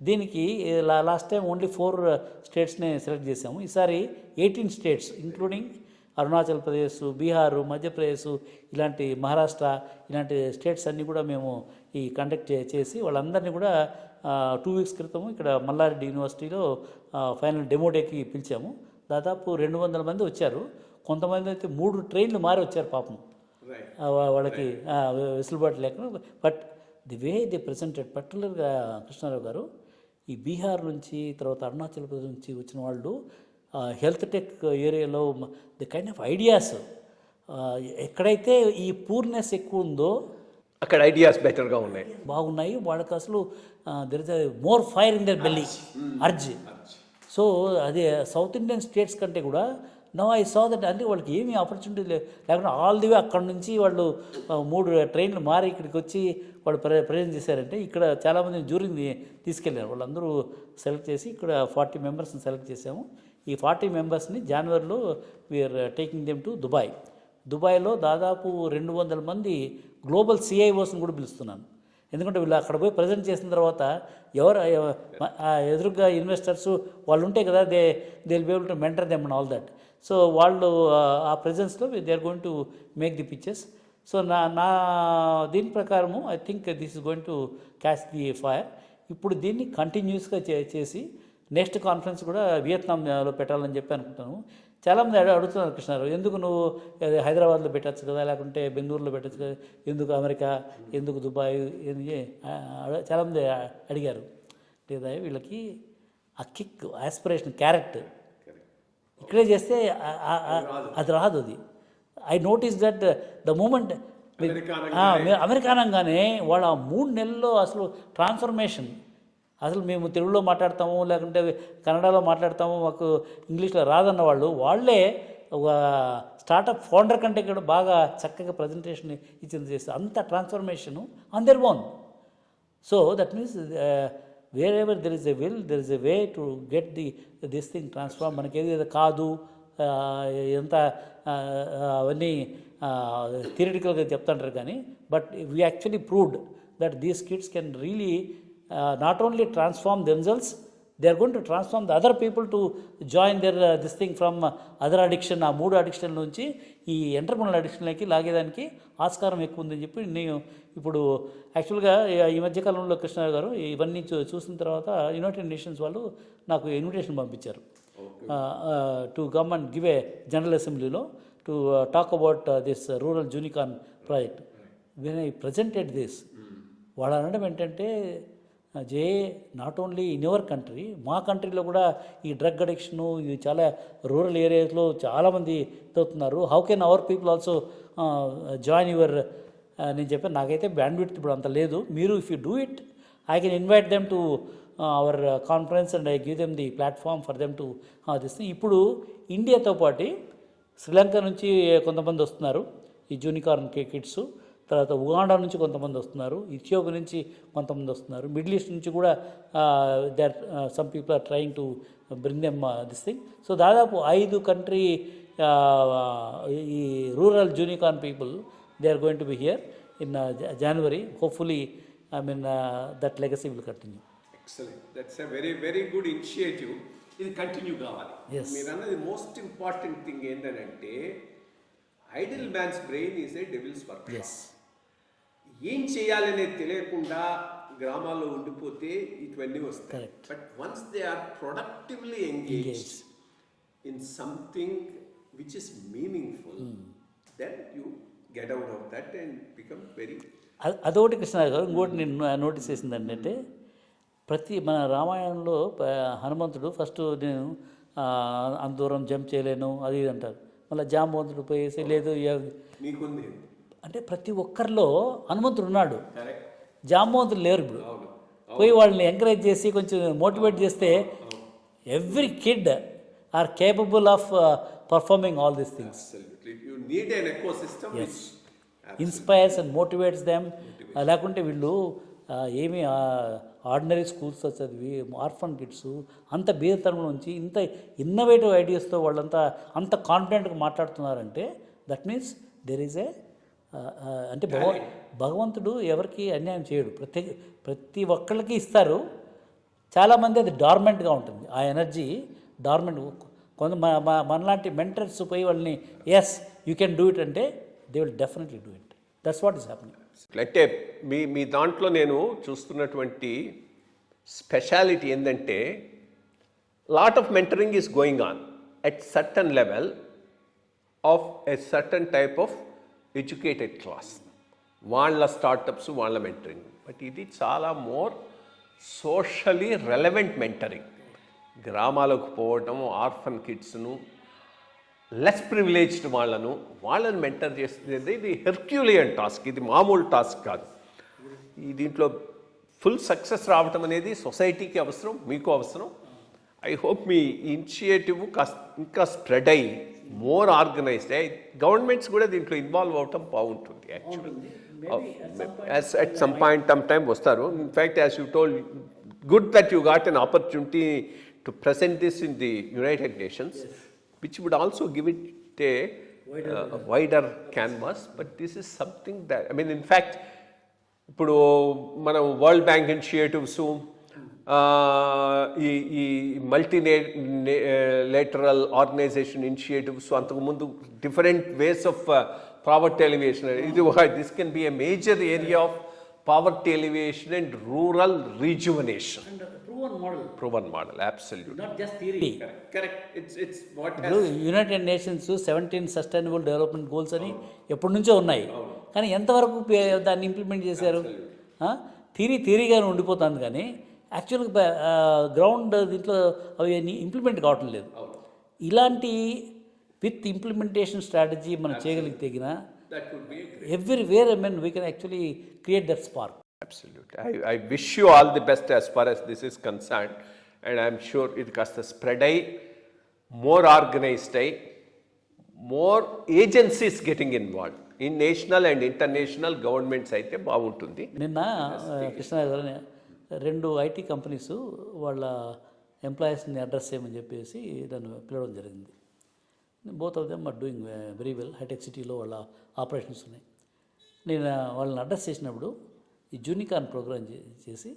దీనికి లాస్ట్ టైం ఓన్లీ 4 స్టేట్స్ని సెలెక్ట్ చేసాము. ఈసారి 18 స్టేట్స్ ఇంక్లూడింగ్ అరుణాచల్ ప్రదేశ్, బీహారు, మధ్యప్రదేశ్, ఇలాంటి మహారాష్ట్ర ఇలాంటి స్టేట్స్ అన్నీ కూడా మేము ఈ కండక్ట్ చేసి వాళ్ళందరినీ కూడా 2 వీక్స్ క్రితం ఇక్కడ మల్లారెడ్డి యూనివర్సిటీలో ఫైనల్ డెమో డేకి పిలిచాము. దాదాపు 200 మంది వచ్చారు. కొంతమంది అయితే 3 ట్రైన్లు మారి వచ్చారు పాపం. వాళ్ళకి వెసులుబాటు లేకుండా. But the way the presented పర్టికులర్గా కృష్ణారావు గారు ఈ బీహార్ నుంచి తర్వాత అరుణాచల్ ప్రదేశ్ నుంచి వచ్చిన వాళ్ళు హెల్త్ టెక్ ఏరియాలో ది కైండ్ ఆఫ్ ఐడియాస్ ఎక్కడైతే ఈ పూర్నెస్ ఎక్కువ ఉందో అక్కడ ఐడియాస్ బెటర్గా ఉన్నాయి, బాగున్నాయి. వాళ్ళకి అసలు there is more fire in their belly, urge. So అదే సౌత్ ఇండియన్ స్టేట్స్ కంటే కూడా నో ఐ సా దట్ అంటే వాళ్ళకి ఏమీ ఆపర్చునిటీ లేకుండా ఆల్ ది వే అక్కడ నుంచి వాళ్ళు 3 ట్రైన్లు మారి ఇక్కడికి వచ్చి వాళ్ళు ప్రజెంట్ చేశారంటే ఇక్కడ చాలామంది జ్యూరీని తీసుకెళ్ళారు. వాళ్ళందరూ సెలెక్ట్ చేసి ఇక్కడ 40 మెంబర్స్ని సెలెక్ట్ చేసాము. ఈ 40 మెంబర్స్ని జనవరిలో we are taking them to Dubai. దుబాయ్లో దాదాపు 200 మంది గ్లోబల్ సిఐఓస్ని కూడా పిలుస్తున్నాను. ఎందుకంటే వీళ్ళు అక్కడ పోయి ప్రజెంట్ చేసిన తర్వాత ఎదురుగా ఇన్వెస్టర్స్ వాళ్ళు ఉంటే కదా, they will be able to mentor them and all that. So వాళ్ళు ఆ ప్రెజెన్స్లో they are going to make the pictures. So నా దీని ప్రకారము I think this is going to catch the fire. ఇప్పుడు దీన్ని కంటిన్యూస్గా చేసి నెక్స్ట్ కాన్ఫరెన్స్ కూడా వియత్నాంలో పెట్టాలని చెప్పి అనుకుంటాను. చాలామంది అడుగుతున్నారు, కృష్ణారావు ఎందుకు నువ్వు హైదరాబాద్లో పెట్టచ్చు కదా, లేకుంటే బెంగళూరులో పెట్టచ్చు కదా, ఎందుకు అమెరికా, ఎందుకు దుబాయ్, చాలామంది అడిగారు. లేదా వీళ్ళకి ఆ కిక్, ఆస్పిరేషన్, క్యారెక్టర్ ఇక్కడే చేస్తే అది రాదు. అది I notice that the moment America అనగానే వాళ్ళ 3 నెలల్లో అసలు ట్రాన్స్ఫర్మేషన్. అసలు మేము తెలుగులో మాట్లాడతాము, లేకుంటే కన్నడలో మాట్లాడతాము, మాకు ఇంగ్లీష్లో రాదన్న వాళ్ళే ఒక స్టార్టప్ ఫౌండర్ కంటే కూడా బాగా చక్కగా ప్రజెంటేషన్ ఇచ్చింది చేస్తే అంత transformation on there own. So that means wear ever there is a will there is a way to get this thing transform. మనకి ఏది కాదు ఎంత అవన్నీ థియరిటికల్గా చెప్తుంటారు కానీ, but we actually proved that these kids can really not only transform themselves, they are going to transform the other people to join their this thing from other addiction. ఆ 3 addiction నుంచి ఈ ఎంటర్ప్రెన్యూర్ అడిక్షన్లోకి లాగేదానికి ఆస్కారం ఎక్కువ ఉందని చెప్పి నేను ఇప్పుడు యాక్చువల్గా ఈ మధ్యకాలంలో కృష్ణారావు గారు ఇవన్నీ చూసిన తర్వాత యునైటెడ్ నేషన్స్ వాళ్ళు నాకు ఇన్విటేషన్ పంపించారు to come and give a general అసెంబ్లీలో to talk about this rural junicorn project. When I presented this, వాళ్ళు అనడం ఏంటంటే, జే not only in your country, మా కంట్రీలో కూడా ఈ డ్రగ్ అడిక్షను ఇది చాలా రూరల్ ఏరియాస్లో చాలామంది అవుతున్నారు. How can our people also join your. నేను చెప్పాను నాకైతే బ్యాండ్విడ్త్ ఇప్పుడు అంత లేదు, మీరు if you do it I can invite them to our conference and I give them the platform for them to this thing. ఇప్పుడు ఇండియాతో పాటు శ్రీలంక నుంచి కొంతమంది వస్తున్నారు ఈ జూనికార్న్ కిడ్స్, తర్వాత ఉగాండా నుంచి కొంతమంది వస్తున్నారు, ఇథియోపియా నుంచి కొంతమంది వస్తున్నారు, మిడిల్ ఈస్ట్ నుంచి కూడా that some people are trying to bring them this thing. So దాదాపు 5 కంట్రీ ఈ rural junicorn people they are going to be here in January. Hopefully I mean that legacy will continue. Excellent, that's a very very good initiative. ఇది continue కావాలి. మీరు అన్నది most important thing ఏంటంటే, idle man's brain is a devil's work. ఏం చేయాలనేది తెలియకుండా గ్రామాల్లో ఉండిపోతే ఇవన్నీ వస్తాయి. But once they are productively engaged in something which is meaningful, then you get out of that and become very. అదొకటి కృష్ణారావు గారు. ఇంకోటి నేను నోటీస్ చేసింది ఏంటంటే, మన రామాయణంలో హనుమంతుడు ఫస్ట్ నేను అంత దూరం జంప్ చేయలేను అది ఇది అంటారు, మళ్ళీ జాంబవంతుడు పోయేసి లేదు నీకుంది అంటే ప్రతి ఒక్కరిలో హనుమంతుడు ఉన్నాడు, జాంబవంతుడు లేరు. ఇప్పుడు పోయి వాళ్ళని ఎంకరేజ్ చేసి కొంచెం మోటివేట్ చేస్తే every kid are capable of performing all these things. Inspires and motivates them. లేకుంటే వీళ్ళు ఏమి ఆర్డినరీ స్కూల్స్తో చదివి ఆర్ఫన్ కిడ్స్ అంత బీదతనం నుంచి ఇంత ఇన్నోవేటివ్ ఐడియాస్తో వాళ్ళంతా అంత కాన్ఫిడెంట్గా మాట్లాడుతున్నారంటే that means there is a అంటే భగవంతుడు ఎవరికి అన్యాయం చేయడు, ప్రతి ఒక్కళ్ళకి ఇస్తారు. చాలామంది అది డార్మెంట్గా ఉంటుంది, ఆ ఎనర్జీ డార్మెంట్. కొంత మనలాంటి మెంటర్స్ పోయి వాళ్ళని yes you can do it అంటే they will definitely do it. That's what is happening. అంటే మీ దాంట్లో నేను చూస్తున్నటువంటి స్పెషాలిటీ ఏంటంటే, lot of mentoring is going on at certain level of a certain type of educated class, వాళ్ళ startups, వాళ్ళ mentoring. But ఇది చాలా మోర్ సోషలీ రెలవెంట్ మెంటరింగ్. గ్రామాలకు పోవటం, ఆర్ఫన్ కిడ్స్ను, లెస్ ప్రివిలేజ్డ్ వాళ్ళని మెంటర్ చేస్తుంది. ఇది హెర్క్యులియన్ టాస్క్, ఇది మామూలు టాస్క్ కాదు. ఈ దీంట్లో ఫుల్ సక్సెస్ రావటం అనేది సొసైటీకి అవసరం, మీకు అవసరం. ఐ హోప్ మీ ఇనిషియేటివ్ ఇంకా స్ప్రెడ్ అయ్యి మోర్ ఆర్గనైజ్డ్ అయ్యి గవర్నమెంట్స్ కూడా దీంట్లో ఇన్వాల్వ్ అవటం బాగుంటుంది. Actually at some point time వస్తారు. In fact as you told, good that you got an opportunity to present this in the United Nations, which would also give it a wider canvas. But this is something that, I mean, in fact, ఇప్పుడు మనం world bank initiatives, ఈ multilateral organisation initiatives, అంతకుముందు different ways of poverty alleviation, ఇది this can be a major area of poverty alleviation and rural rejuvenation. Proven model, absolutely. Not just theory. Correct. It's what has... United nations 17 sustainable development goals అని ఎప్పటి నుంచో ఉన్నాయి, కానీ ఎంతవరకు దాన్ని implement చేశారు? థీరీగానే ఉండిపోతుంది, కానీ యాక్చువల్గా గ్రౌండ్ దీంట్లో అవి ఇంప్లిమెంట్ కావటం లేదు. ఇలాంటి విత్ ఇంప్లిమెంటేషన్ స్ట్రాటజీ మనం చేయగలిగితే everywhere I mean we can actually create that spark. Absolutely. I wish you all the best as far as this is concerned, and I'm sure it kasta spread ayi, more organized ayi, more agencies getting involved in national and international governments అయితే బాగుంటుంది. నిన్న కృష్ణగారు 2 IT companies వాళ్ళ ఎంప్లాయీస్ని address చేయమని చెప్పేసి నన్ను పిలవడం జరిగింది. Both of them are doing very well. హైటెక్ సిటీలో వాళ్ళ ఆపరేషన్స్ ఉన్నాయి. నేను వాళ్ళని అడ్రస్ చేసినప్పుడు ఈ జూనికాన్ ప్రోగ్రామ్ చేసి,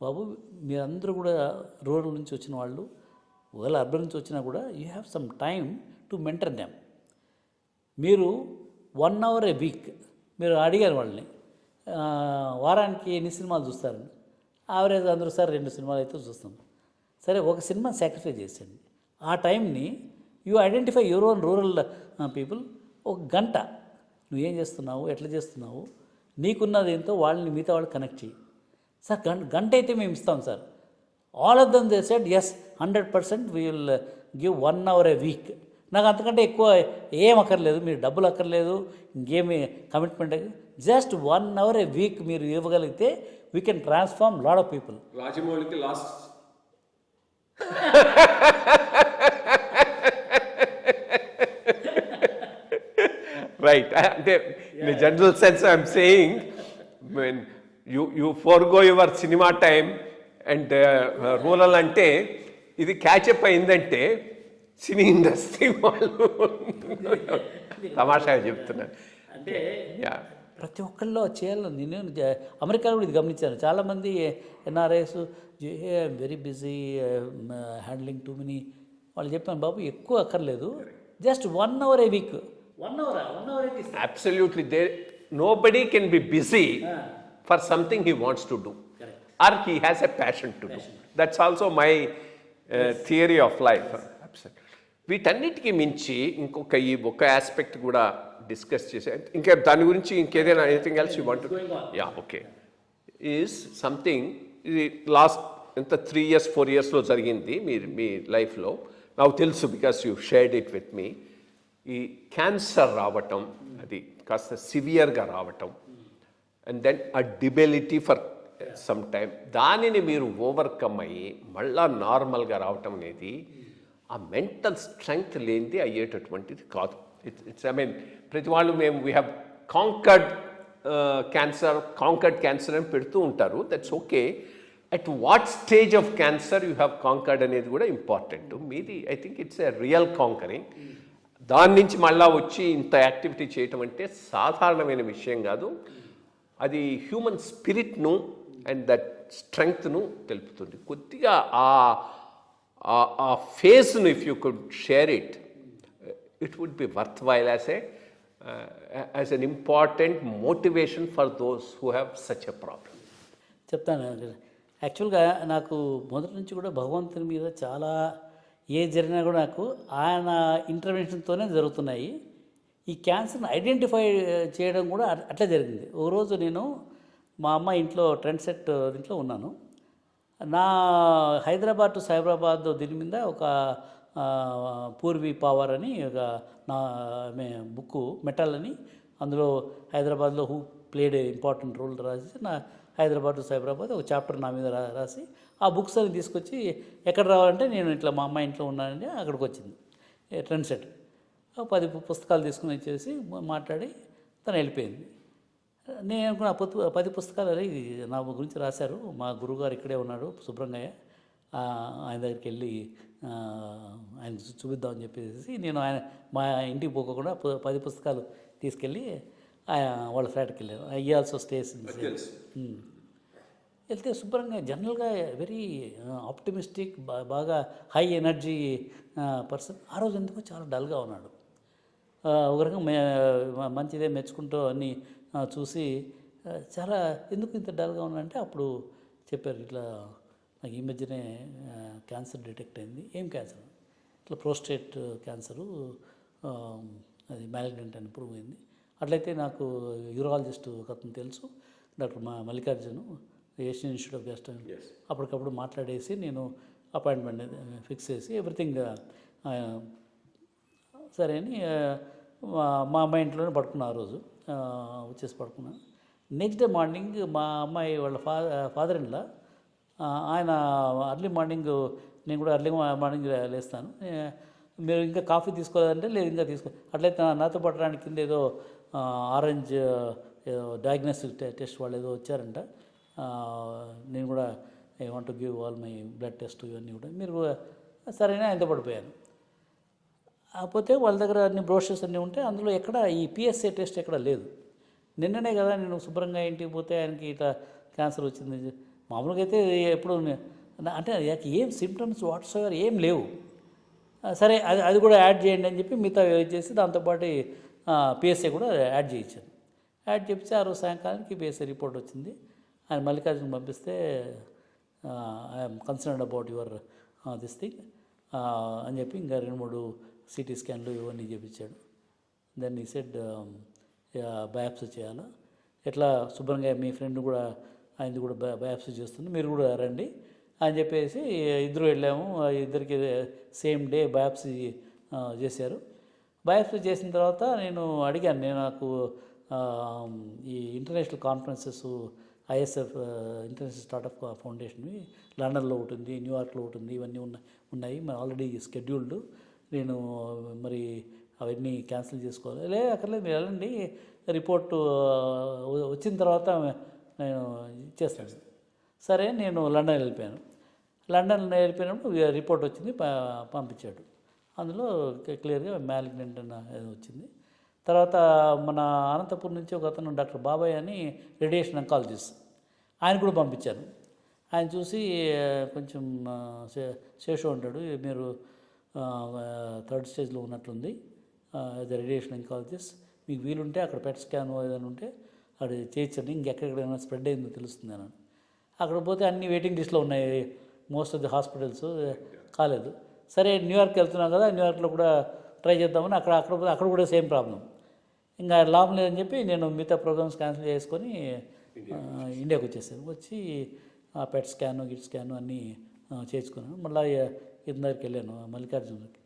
బాబు మీరందరూ కూడా రూరల్ నుంచి వచ్చిన వాళ్ళు, ఒకవేళ అర్బన్ నుంచి వచ్చినా కూడా you have some time to mentor them. మీరు 1 hour a week, మీరు అడిగారు వాళ్ళని, వారానికి ఎన్ని సినిమాలు చూస్తారని. యావరేజ్ అందరూ సార్ 2 సినిమాలు అయితే చూస్తాం. సరే, ఒక సినిమా సాక్రిఫైస్ చేసేయండి. ఆ టైంని you identify your own rural people. 1 గంట నువ్వేం చేస్తున్నావు, ఎట్లా చేస్తున్నావు, నీకున్నది ఏంటో వాళ్ళని మిగతా వాళ్ళు కనెక్ట్ చేయి. సార్ గంట అయితే మేము ఇస్తాం sir. All of them they said yes, 100% we will give 1 hour a week. నాకు అంతకంటే ఎక్కువ ఏం అక్కర్లేదు, మీరు డబ్బులు అక్కర్లేదు, ఇంకేమి commitment, just 1 hour a week మీరు ఇవ్వగలిగితే we can transform lot of people. రాజమౌళికి last right. In the general sense, I'm saying, when you forego your cinema time and rural ante, ఇది క్యాచప్ అయిందంటే సినీ ఇండస్ట్రీ వాళ్ళు తమాషాగా చెప్తున్నాను. అంటే ప్రతి ఒక్కళ్ళు చేయాలని నేను అమెరికాలో కూడా ఇది గమనించాను. చాలామంది NRIs very busy handling too many. వాళ్ళు చెప్పాను, బాబు ఎక్కువ అక్కర్లేదు, just 1 hour a week. 1 hour. Absolutely. Nobody can be busy for something he wants to do. Correct. Or he has a passion to do. That's also my theory of life. Absolutely. వీటన్నిటికీ మించి ఒక aspect కూడా discuss చేసే, ఇంకా దాని గురించి ఇంకేదైనా anything else you want to? Okay. Is something, ఇది లాస్ట్ 3 years 4 yearsలో జరిగింది మీ లైఫ్లో. నాకు తెలుసు, because you shared it with me. ఈ క్యాన్సర్ రావటం, అది కాస్త సివియర్గా రావటం, and then uh debility for some time, దానిని మీరు ఓవర్కమ్ అయ్యి మళ్ళా నార్మల్గా రావటం అనేది ఆ మెంటల్ స్ట్రెంగ్త్ లేనిది అయ్యేటటువంటిది కాదు. ఇట్స్ ఐ మీన్, ప్రతి వాళ్ళు వీ హ్యావ్ కాంకర్డ్ క్యాన్సర్ అని పెడుతూ ఉంటారు. That's okay. At what stage of cancer you have conquered అనేది కూడా ఇంపార్టెంట్. మీది I think it's a real conquering. దాని నుంచి మళ్ళా వచ్చి ఇంత యాక్టివిటీ చేయటం అంటే సాధారణమైన విషయం కాదు. అది హ్యూమన్ స్పిరిట్ను అండ్ దట్ స్ట్రెంగ్త్ను తెలుపుతుంది. కొద్దిగా ఆ ఫేస్ను if you could share it, it would be worthwhile as an important motivation for those who have such a problem. చెప్తాను. యాక్చువల్గా నాకు మొదటి నుంచి కూడా భగవంతుని మీద చాలా, ఏ జరిగినా కూడా నాకు ఆయన ఇంటర్వెన్షన్తోనే జరుగుతున్నాయి. ఈ క్యాన్సర్ని ఐడెంటిఫై చేయడం కూడా అట్లా జరిగింది. ఓ రోజు నేను మా అమ్మ ఇంట్లో ట్రెండ్ సెట్ ఇంట్లో ఉన్నాను. నా హైదరాబాద్ టు సైబరాబాద్ దీని మీద ఒక పూర్వీ పవర్ అని ఒక నా బుక్ మెటల్ అని, అందులో హైదరాబాద్లో హూ ప్లేడ్ ఇంపార్టెంట్ రోల్ రాసి నా హైదరాబాద్ టు సైబరాబాద్ ఒక చాప్టర్ నా మీద రాసి ఆ బుక్స్ అని తీసుకొచ్చి ఎక్కడ రావాలంటే నేను ఇట్లా మా అమ్మాయి ఇంట్లో ఉన్నానంటే అక్కడికి వచ్చింది ట్రెండ్ సెట్. 10 పుస్తకాలు తీసుకుని వచ్చేసి మాట్లాడి తను వెళ్ళిపోయింది. నేను అనుకున్న 10 పుస్తకాలు అరే నా గురించి రాశారు, మా గురువుగారు ఇక్కడే ఉన్నాడు సుబ్రహ్మణ్య, ఆయన దగ్గరికి వెళ్ళి ఆయన చూపిద్దామని చెప్పేసి నేను మా ఇంటికి పోకుండా 10 పుస్తకాలు తీసుకెళ్ళి వాళ్ళ ఫ్లాట్కి వెళ్ళాను. ఐ ఆల్సో స్టేస్ వెళ్తే శుభ్రంగా జనరల్గా వెరీ ఆప్టిమిస్టిక్, బాగా హై ఎనర్జీ పర్సన్. ఆ రోజు ఎందుకో చాలా డల్గా ఉన్నాడు. ఒక రకంగా మంచిదే మెచ్చుకుంటూ అన్నీ చూసి చాలా ఎందుకు ఇంత డల్గా ఉన్నాడంటే అప్పుడు చెప్పారు, ఇట్లా నాకు ఈ మధ్యనే క్యాన్సర్ డిటెక్ట్ అయింది. ఏం క్యాన్సర్? ఇట్లా ప్రోస్టేట్ క్యాన్సరు, అది మ్యాలిగ్నెంట్ అని ప్రూవ్ అయింది. అట్లయితే నాకు యూరాలజిస్ట్ ఒక అతను తెలుసు, doctor Mallikarjun, Asian institute of గెస్ట్. అప్పటికప్పుడు మాట్లాడేసి నేను అపాయింట్మెంట్ ఫిక్స్ చేసి ఎవ్రీథింగ్ సరే అని మా అమ్మాయి ఇంట్లోనే పడుకున్నా. ఆ రోజు వచ్చేసి పడుకున్నాను. నెక్స్ట్ డే మార్నింగ్ మా అమ్మాయి వాళ్ళ ఫాదర్ ఇన్లా ఆయన అర్లీ మార్నింగ్, నేను కూడా అర్లీ మార్నింగ్ లేస్తాను, మీరు ఇంకా కాఫీ తీసుకోలేదంటే లేదు ఇంకా తీసుకో, అట్లయితే నాతో పట్టడానికి కింద ఏదో ఆరెంజ్ డయాగ్నోస్టిక్ టెస్ట్ వాళ్ళు ఏదో వచ్చారంట, నేను కూడా I want to give all my blood test ఇవన్నీ కూడా, మీరు సరైన ఆయనతో పడిపోయాను. కాకపోతే వాళ్ళ దగ్గర అన్ని బ్రోషర్స్ అన్నీ ఉంటే అందులో ఎక్కడ ఈ పిఎస్ఏ టెస్ట్ ఎక్కడ లేదు. నిన్ననే కదా నేను శుభ్రంగా ఇంటికి పోతే ఆయనకి ఇట్లా క్యాన్సర్ వచ్చింది. మామూలుగా అయితే ఎప్పుడు అంటే ఏం సిమ్టమ్స్ వాట్స్ ఎవర్ ఏం లేవు. సరే అది కూడా యాడ్ చేయండి అని చెప్పి మిగతా చేసి దాంతోపాటు పిఎస్ఏ కూడా యాడ్ చేయించాను. యాడ్ చేస్తే ఆ రోజు సాయంకాలానికి పిఎస్ఏ రిపోర్ట్ వచ్చింది. ఆయన మల్లికార్జున పంపిస్తే I'm concerned about your this thing అని చెప్పి ఇంకా 2-3 సిటీ స్కాన్లు ఇవన్నీ చేయించాడు. దెన్ ఈ సెడ్ బయాప్సీ చేయాలా, ఎట్లా శుభ్రంగా మీ ఫ్రెండ్ కూడా ఆయనది కూడా బయాప్సీ చేస్తుంది, మీరు కూడా రండి అని చెప్పేసి ఇద్దరు వెళ్ళాము. ఇద్దరికి సేమ్ డే బయాప్సీ చేశారు. బయాప్సీ చేసిన తర్వాత నేను అడిగాను, నాకు ఈ international conferences ISF international startup ఫౌండేషన్వి లండన్లో ఉంటుంది, న్యూయార్క్లో ఉంటుంది, ఇవన్నీ ఉన్నాయి మరి ఆల్రెడీ స్కెడ్యూల్డ్, నేను మరి అవన్నీ క్యాన్సిల్ చేసుకోవాలి. అక్కర్లేదు మీరు వెళ్ళండి, రిపోర్టు వచ్చిన తర్వాత నేను ఇచ్చేస్తాను. సరే నేను లండన్ వెళ్ళిపోయాను. లండన్ వెళ్ళిపోయినప్పుడు రిపోర్ట్ వచ్చింది, పంపించాడు. అందులో క్లియర్గా మ్యాలిగ్నెంట్ అని వచ్చింది. తర్వాత మన అనంతపురం నుంచి ఒక అతను డాక్టర్ బాబాయ్ అని రేడియేషన్ అంకాలజిస్ట్, ఆయన కూడా పంపించాను. ఆయన చూసి కొంచెం శేషు ఉంటాడు, మీరు 3rd స్టేజ్లో ఉన్నట్లుంది, అది రేడియేషన్ అంకాలజిస్ట్, మీకు వీలుంటే అక్కడ పెట్ స్కాన్ ఏదైనా ఉంటే అక్కడ చేయించండి, ఇంకెక్కడెక్కడైనా స్ప్రెడ్ అయిందో తెలుస్తుంది అని. అక్కడ పోతే అన్ని వెయిటింగ్ లిస్ట్లో ఉన్నాయి, మోస్ట్ ఆఫ్ ది హాస్పిటల్స్, కాలేదు. సరే న్యూయార్క్ వెళ్తున్నాం కదా, న్యూయార్క్లో కూడా ట్రై చేద్దామని అక్కడ కూడా సేమ్ ప్రాబ్లం. ఇంకా లాభం లేదని చెప్పి నేను మిగతా ప్రోగ్రామ్స్ క్యాన్సిల్ చేసుకొని ఇండియాకి వచ్చేసాను. వచ్చి ఆ పెట్ స్కాను గిట్ స్కాను అన్నీ చేసుకున్నాను. మళ్ళీ ఇతని దగ్గరికి వెళ్ళాను మల్లికార్జునకి.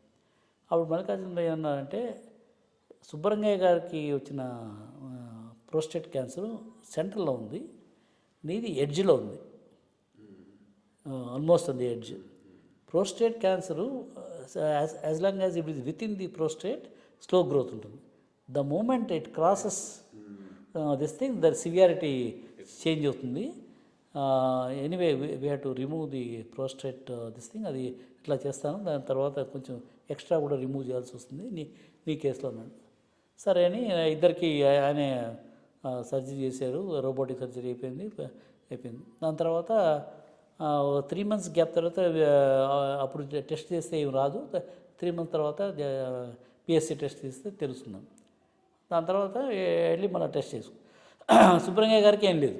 అప్పుడు మల్లికార్జున ఏమన్నారంటే, సుబ్బరంగయ్య గారికి వచ్చిన ప్రోస్టేట్ క్యాన్సర్ సెంటర్లో ఉంది, నీది ఎడ్జ్లో ఉంది, almost on the edge. Prostate cancer as long as it is within the prostate slow growth ఉంటుంది. The moment it crosses this thing their severity change అవుతుంది. Anyway we have to remove the prostate this thing, అది ఇట్లా చేస్తాను, దాని తర్వాత కొంచెం extra కూడా remove చేయాల్సి వస్తుంది నీ కేసులో అన్నాడు. సరే అని ఇద్దరికి ఆయనే సర్జరీ చేశారు, రోబోటిక్ సర్జరీ అయిపోయింది. దాని తర్వాత 3 months గ్యాప్ తర్వాత అప్పుడు టెస్ట్ చేస్తే ఏం రాదు, 3 months తర్వాత పిఎస్సి టెస్ట్ చేస్తే తెలుస్తున్నాం. దాని తర్వాత వెళ్ళి మళ్ళీ టెస్ట్ చేసుకో. సుబ్రహ్మణ్య గారికి ఏం లేదు,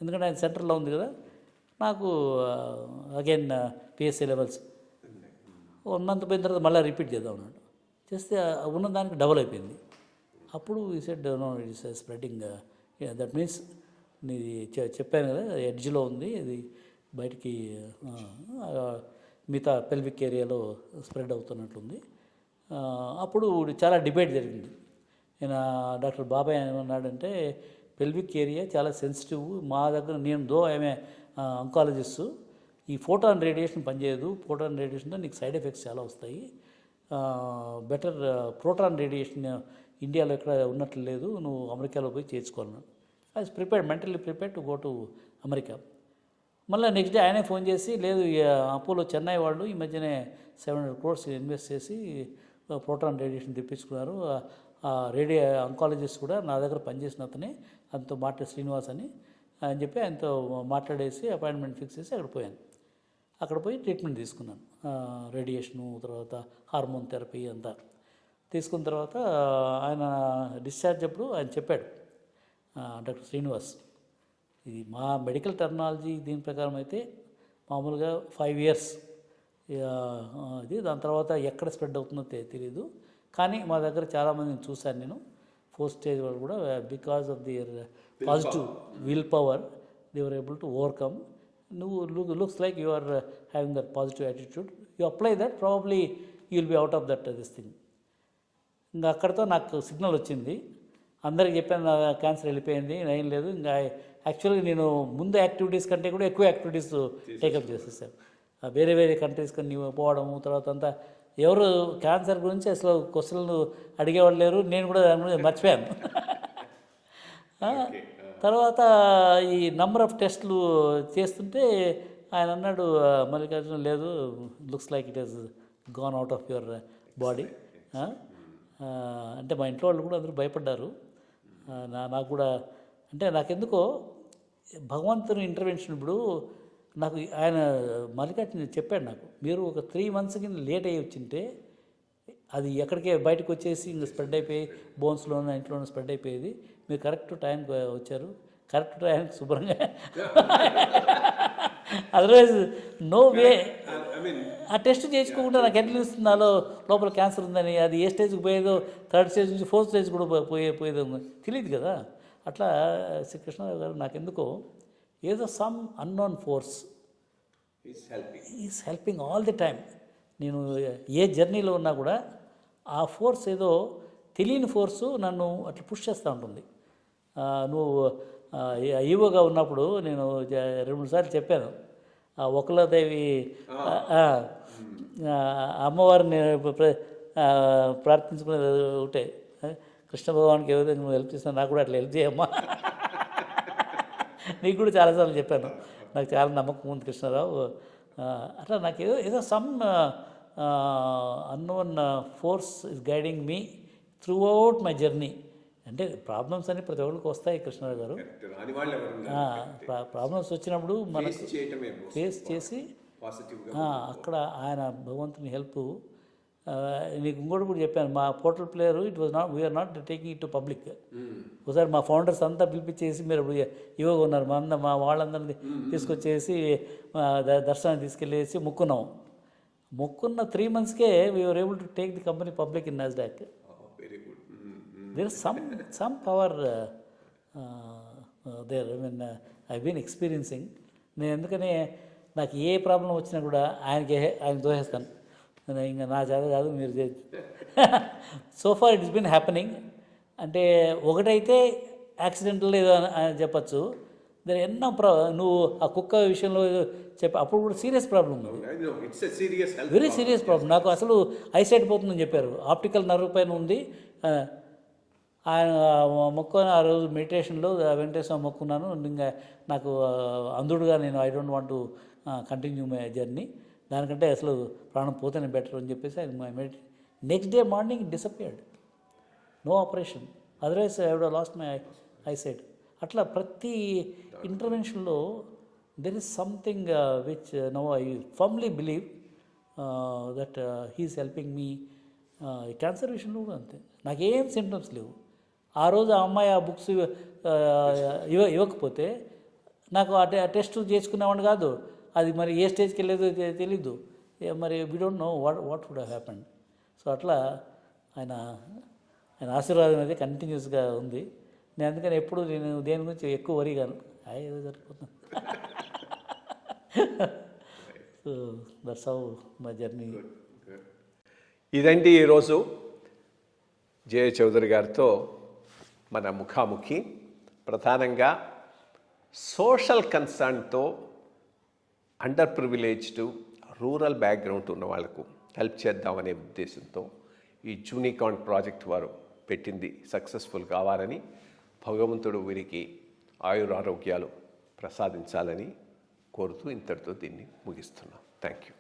ఎందుకంటే ఆయన సెంటర్లో ఉంది కదా. నాకు అగైన్ పిఎస్సి లెవెల్స్ 1 month పోయిన తర్వాత మళ్ళీ రిపీట్ చేద్దాం అన్నాడు. చేస్తే ఉన్నదానికి డబుల్ అయిపోయింది. అప్పుడు ఈ said no it's spreading, that means నీది చెప్పాను కదా ఎడ్జ్లో ఉంది, ఇది బయటికి మిగతా పెల్విక్ ఏరియాలో స్ప్రెడ్ అవుతున్నట్లుంది. అప్పుడు చాలా డిబేట్ జరిగింది. డాక్టర్ బాబాయ్ ఏమన్నాడంటే పెల్విక్ ఏరియా చాలా సెన్సిటివ్, మా దగ్గర నేను ఆమె అంకాలజిస్ట్, ఈ ఫోటాన్ రేడియేషన్ పనిచేయదు, ఫోటాన్ రేడియేషన్తో నీకు సైడ్ ఎఫెక్ట్స్ చాలా వస్తాయి, బెటర్ ప్రోటాన్ రేడియేషన్ ఇండియాలో ఎక్కడ ఉన్నట్లు లేదు, నువ్వు అమెరికాలో పోయి చేర్చుకోవాలను. I was prepared, mentally prepared to go to America. మళ్ళీ నెక్స్ట్ డే ఆయనే ఫోన్ చేసి, లేదు అపోలో చెన్నై వాళ్ళు ఈ మధ్యనే 700 crores ఇన్వెస్ట్ చేసి ప్రోటాన్ రేడియేషన్ తెప్పించుకున్నారు, ఆ అంకాలజిస్ట్ కూడా నా దగ్గర పనిచేసిన అతనే, ఆయనతో శ్రీనివాస్ అని చెప్పి ఆయనతో మాట్లాడేసి అపాయింట్మెంట్ ఫిక్స్ చేసి అక్కడ పోయాను. అక్కడ పోయి ట్రీట్మెంట్ తీసుకున్నాను, రేడియేషను, తర్వాత హార్మోన్ థెరపీ అంతా తీసుకున్న తర్వాత ఆయన డిశ్చార్జ్ అప్పుడు ఆయన చెప్పాడు, డాక్టర్ శ్రీనివాస్, ఇది మా మెడికల్ టెర్మినాలజీ దీని ప్రకారం అయితే మామూలుగా 5 years ఇది, దాని తర్వాత ఎక్కడ స్ప్రెడ్ అవుతుందో తెలియదు, కానీ మా దగ్గర చాలామందిని చూశాను నేను 4th stage వాళ్ళు కూడా, because of their positive will power they were able to overcome. నువ్వు looks like you are having that positive attitude, you apply that probably you will be out of that this thing. ఇంకా అక్కడితో నాకు signal వచ్చింది, అందరికి చెప్పాను నా cancer వెళ్ళిపోయింది, ఏం లేదు. ఇంకా యాక్చువల్గా నేను ముందు యాక్టివిటీస్ కంటే కూడా ఎక్కువ యాక్టివిటీస్ టేకప్ చేసేసాను, వేరే వేరే కంట్రీస్కి పోవడము, తర్వాత అంతా ఎవరు క్యాన్సర్ గురించి అసలు క్వశ్చన్లు అడిగేవాళ్ళు లేరు, నేను కూడా దాని గురించి మర్చిపోయాను. తర్వాత ఈ నంబర్ ఆఫ్ టెస్టులు చేస్తుంటే ఆయన అన్నాడు, మల్లికార్జున లేదు, looks like it has gone out of your body. అంటే మా ఇంట్లో వాళ్ళు కూడా అందరూ భయపడ్డారు. నాకు కూడా అంటే నాకెందుకో భగవంతుని ఇంటర్వెన్షన్. ఇప్పుడు నాకు ఆయన మల్లికార్జున చెప్పాడు, నాకు మీరు ఒక 3 months కింద లేట్ అయ్యి వచ్చింటే అది ఎక్కడికే బయటకు వచ్చేసి ఇంకా స్ప్రెడ్ అయిపోయి బోన్స్లోనూ ఇంట్లోనూ స్ప్రెడ్ అయిపోయేది, మీరు కరెక్ట్ టైంకి వచ్చారు, కరెక్ట్ టైంకి శుభ్రంగా, అదర్వైజ్ నో వే. ఆ టెస్ట్ చేసుకోకుండా నాకు ఎట్లా తెలుస్తుంది నాలో లోపల క్యాన్సర్ ఉందని, అది ఏ స్టేజ్కి పోయేదో, 3rd stage నుంచి 4th stage కూడా పోయేదో తెలియదు కదా. అట్లా శ్రీకృష్ణరావు గారు నాకెందుకో ఏదో some unknown force is helping all the time. నేను ఏ జర్నీలో ఉన్నా కూడా ఆ ఫోర్స్ ఏదో తెలియని ఫోర్సు నన్ను అట్లా పుష్ చేస్తూ ఉంటుంది. నువ్వు ఈవోగా ఉన్నప్పుడు నేను 2-3 సార్లు చెప్పాను, ఒకలాదేవి అమ్మవారిని ప్రార్థించుకునేది ఒకటే, కృష్ణ భగవాన్కి ఏ విధంగా నువ్వు హెల్ప్ చేసినా నాకు కూడా అట్లా హెల్ప్ చేయమ్మా. నీకు కూడా చాలాసార్లు చెప్పాను, నాకు చాలా నమ్మకం ఉంది కృష్ణారావు. అట్లా నాకు ఏదో some unknown force is guiding me through out my journey. అంటే ప్రాబ్లమ్స్ అని ప్రతి ఒక్కరికి వస్తాయి కృష్ణారావు గారు. ప్రాబ్లమ్స్ వచ్చినప్పుడు మనం ఫేస్ చేసి అక్కడ ఆయన భగవంతుని హెల్ప్. నీకు ఇంకోటి కూడా చెప్పాను, మా portal player it was not, we are not taking it to public. ఒకసారి మా ఫౌండర్స్ అంతా పిలిపించేసి, మీరు ఇవ్వగా ఉన్నారు, మా వాళ్ళందరినీ తీసుకొచ్చేసి దర్శనాన్ని తీసుకెళ్ళేసి మొక్కున్న 3 monthsకే we are able to take the company public in Nasdaq. There is some power there. I mean I been experiencing. నేను ఎందుకని నాకు ఏ ప్రాబ్లం వచ్చినా కూడా ఆయన దోహేస్తాను, ఇంకా నా చేత కాదు మీరు చేసి. So far it's been happening. అంటే ఒకటైతే యాక్సిడెంటల్ ఏదో అని చెప్పచ్చు, దాని ఎన్నో నువ్వు ఆ కుక్క విషయంలో అప్పుడు కూడా సీరియస్ ప్రాబ్లం ఉంది, వెరీ సీరియస్ ప్రాబ్లం. నాకు అసలు ఐసైట్ పోతుందని చెప్పారు, ఆప్టికల్ నర్వ్ పైన ఉంది. ఆయన మొక్కుని ఆ రోజు మెడిటేషన్లో వెంకటేశ్వర మొక్కున్నాను, ఇంకా నాకు అందుడుగా నేను I don't want to continue my journey, దానికంటే అసలు ప్రాణం పోతేనే బెటర్ అని చెప్పేసి ఆయన next day morning disappeared, no operation, otherwise I would lost my eyesight. అట్లా ప్రతి ఇంటర్వెన్షన్లో there is something which now I firmly believe that he's helping me. Cancer విషయంలో కూడా అంతే, నాకేం సిమ్టమ్స్ లేవు. ఆ రోజు ఆ అమ్మాయి ఆ బుక్స్ ఇవ్వకపోతే నాకు ఆ టెస్ట్ చేసుకునేవాడిని కాదు, అది మరి ఏ స్టేజ్కి వెళ్ళేదో తెలీదు, మరి we don't know what would have happened. So అట్లా ఆయన ఆయన ఆశీర్వాదం అనేది కంటిన్యూస్గా ఉంది. నేను అందుకని ఎప్పుడు నేను దేని గురించి ఎక్కువ వరి కాను, ఏదో సరిపోతుంది. So that's how my journey. ఇదండి ఈరోజు జయ చౌదరి గారితో మన ముఖాముఖి. ప్రధానంగా సోషల్ కన్సర్న్తో అండర్ ప్రివిలేజ్డ్ రూరల్ బ్యాక్గ్రౌండ్ ఉన్న వాళ్ళకు హెల్ప్ చేద్దామనే ఉద్దేశంతో ఈ జూనికాన్ ప్రాజెక్ట్ వారు పెట్టింది సక్సెస్ఫుల్ కావాలని, భగవంతుడు వీరికి ఆయురారోగ్యాలు ప్రసాదించాలని కోరుతూ ఇంతటితో దీన్ని ముగిస్తున్నాం. Thank you.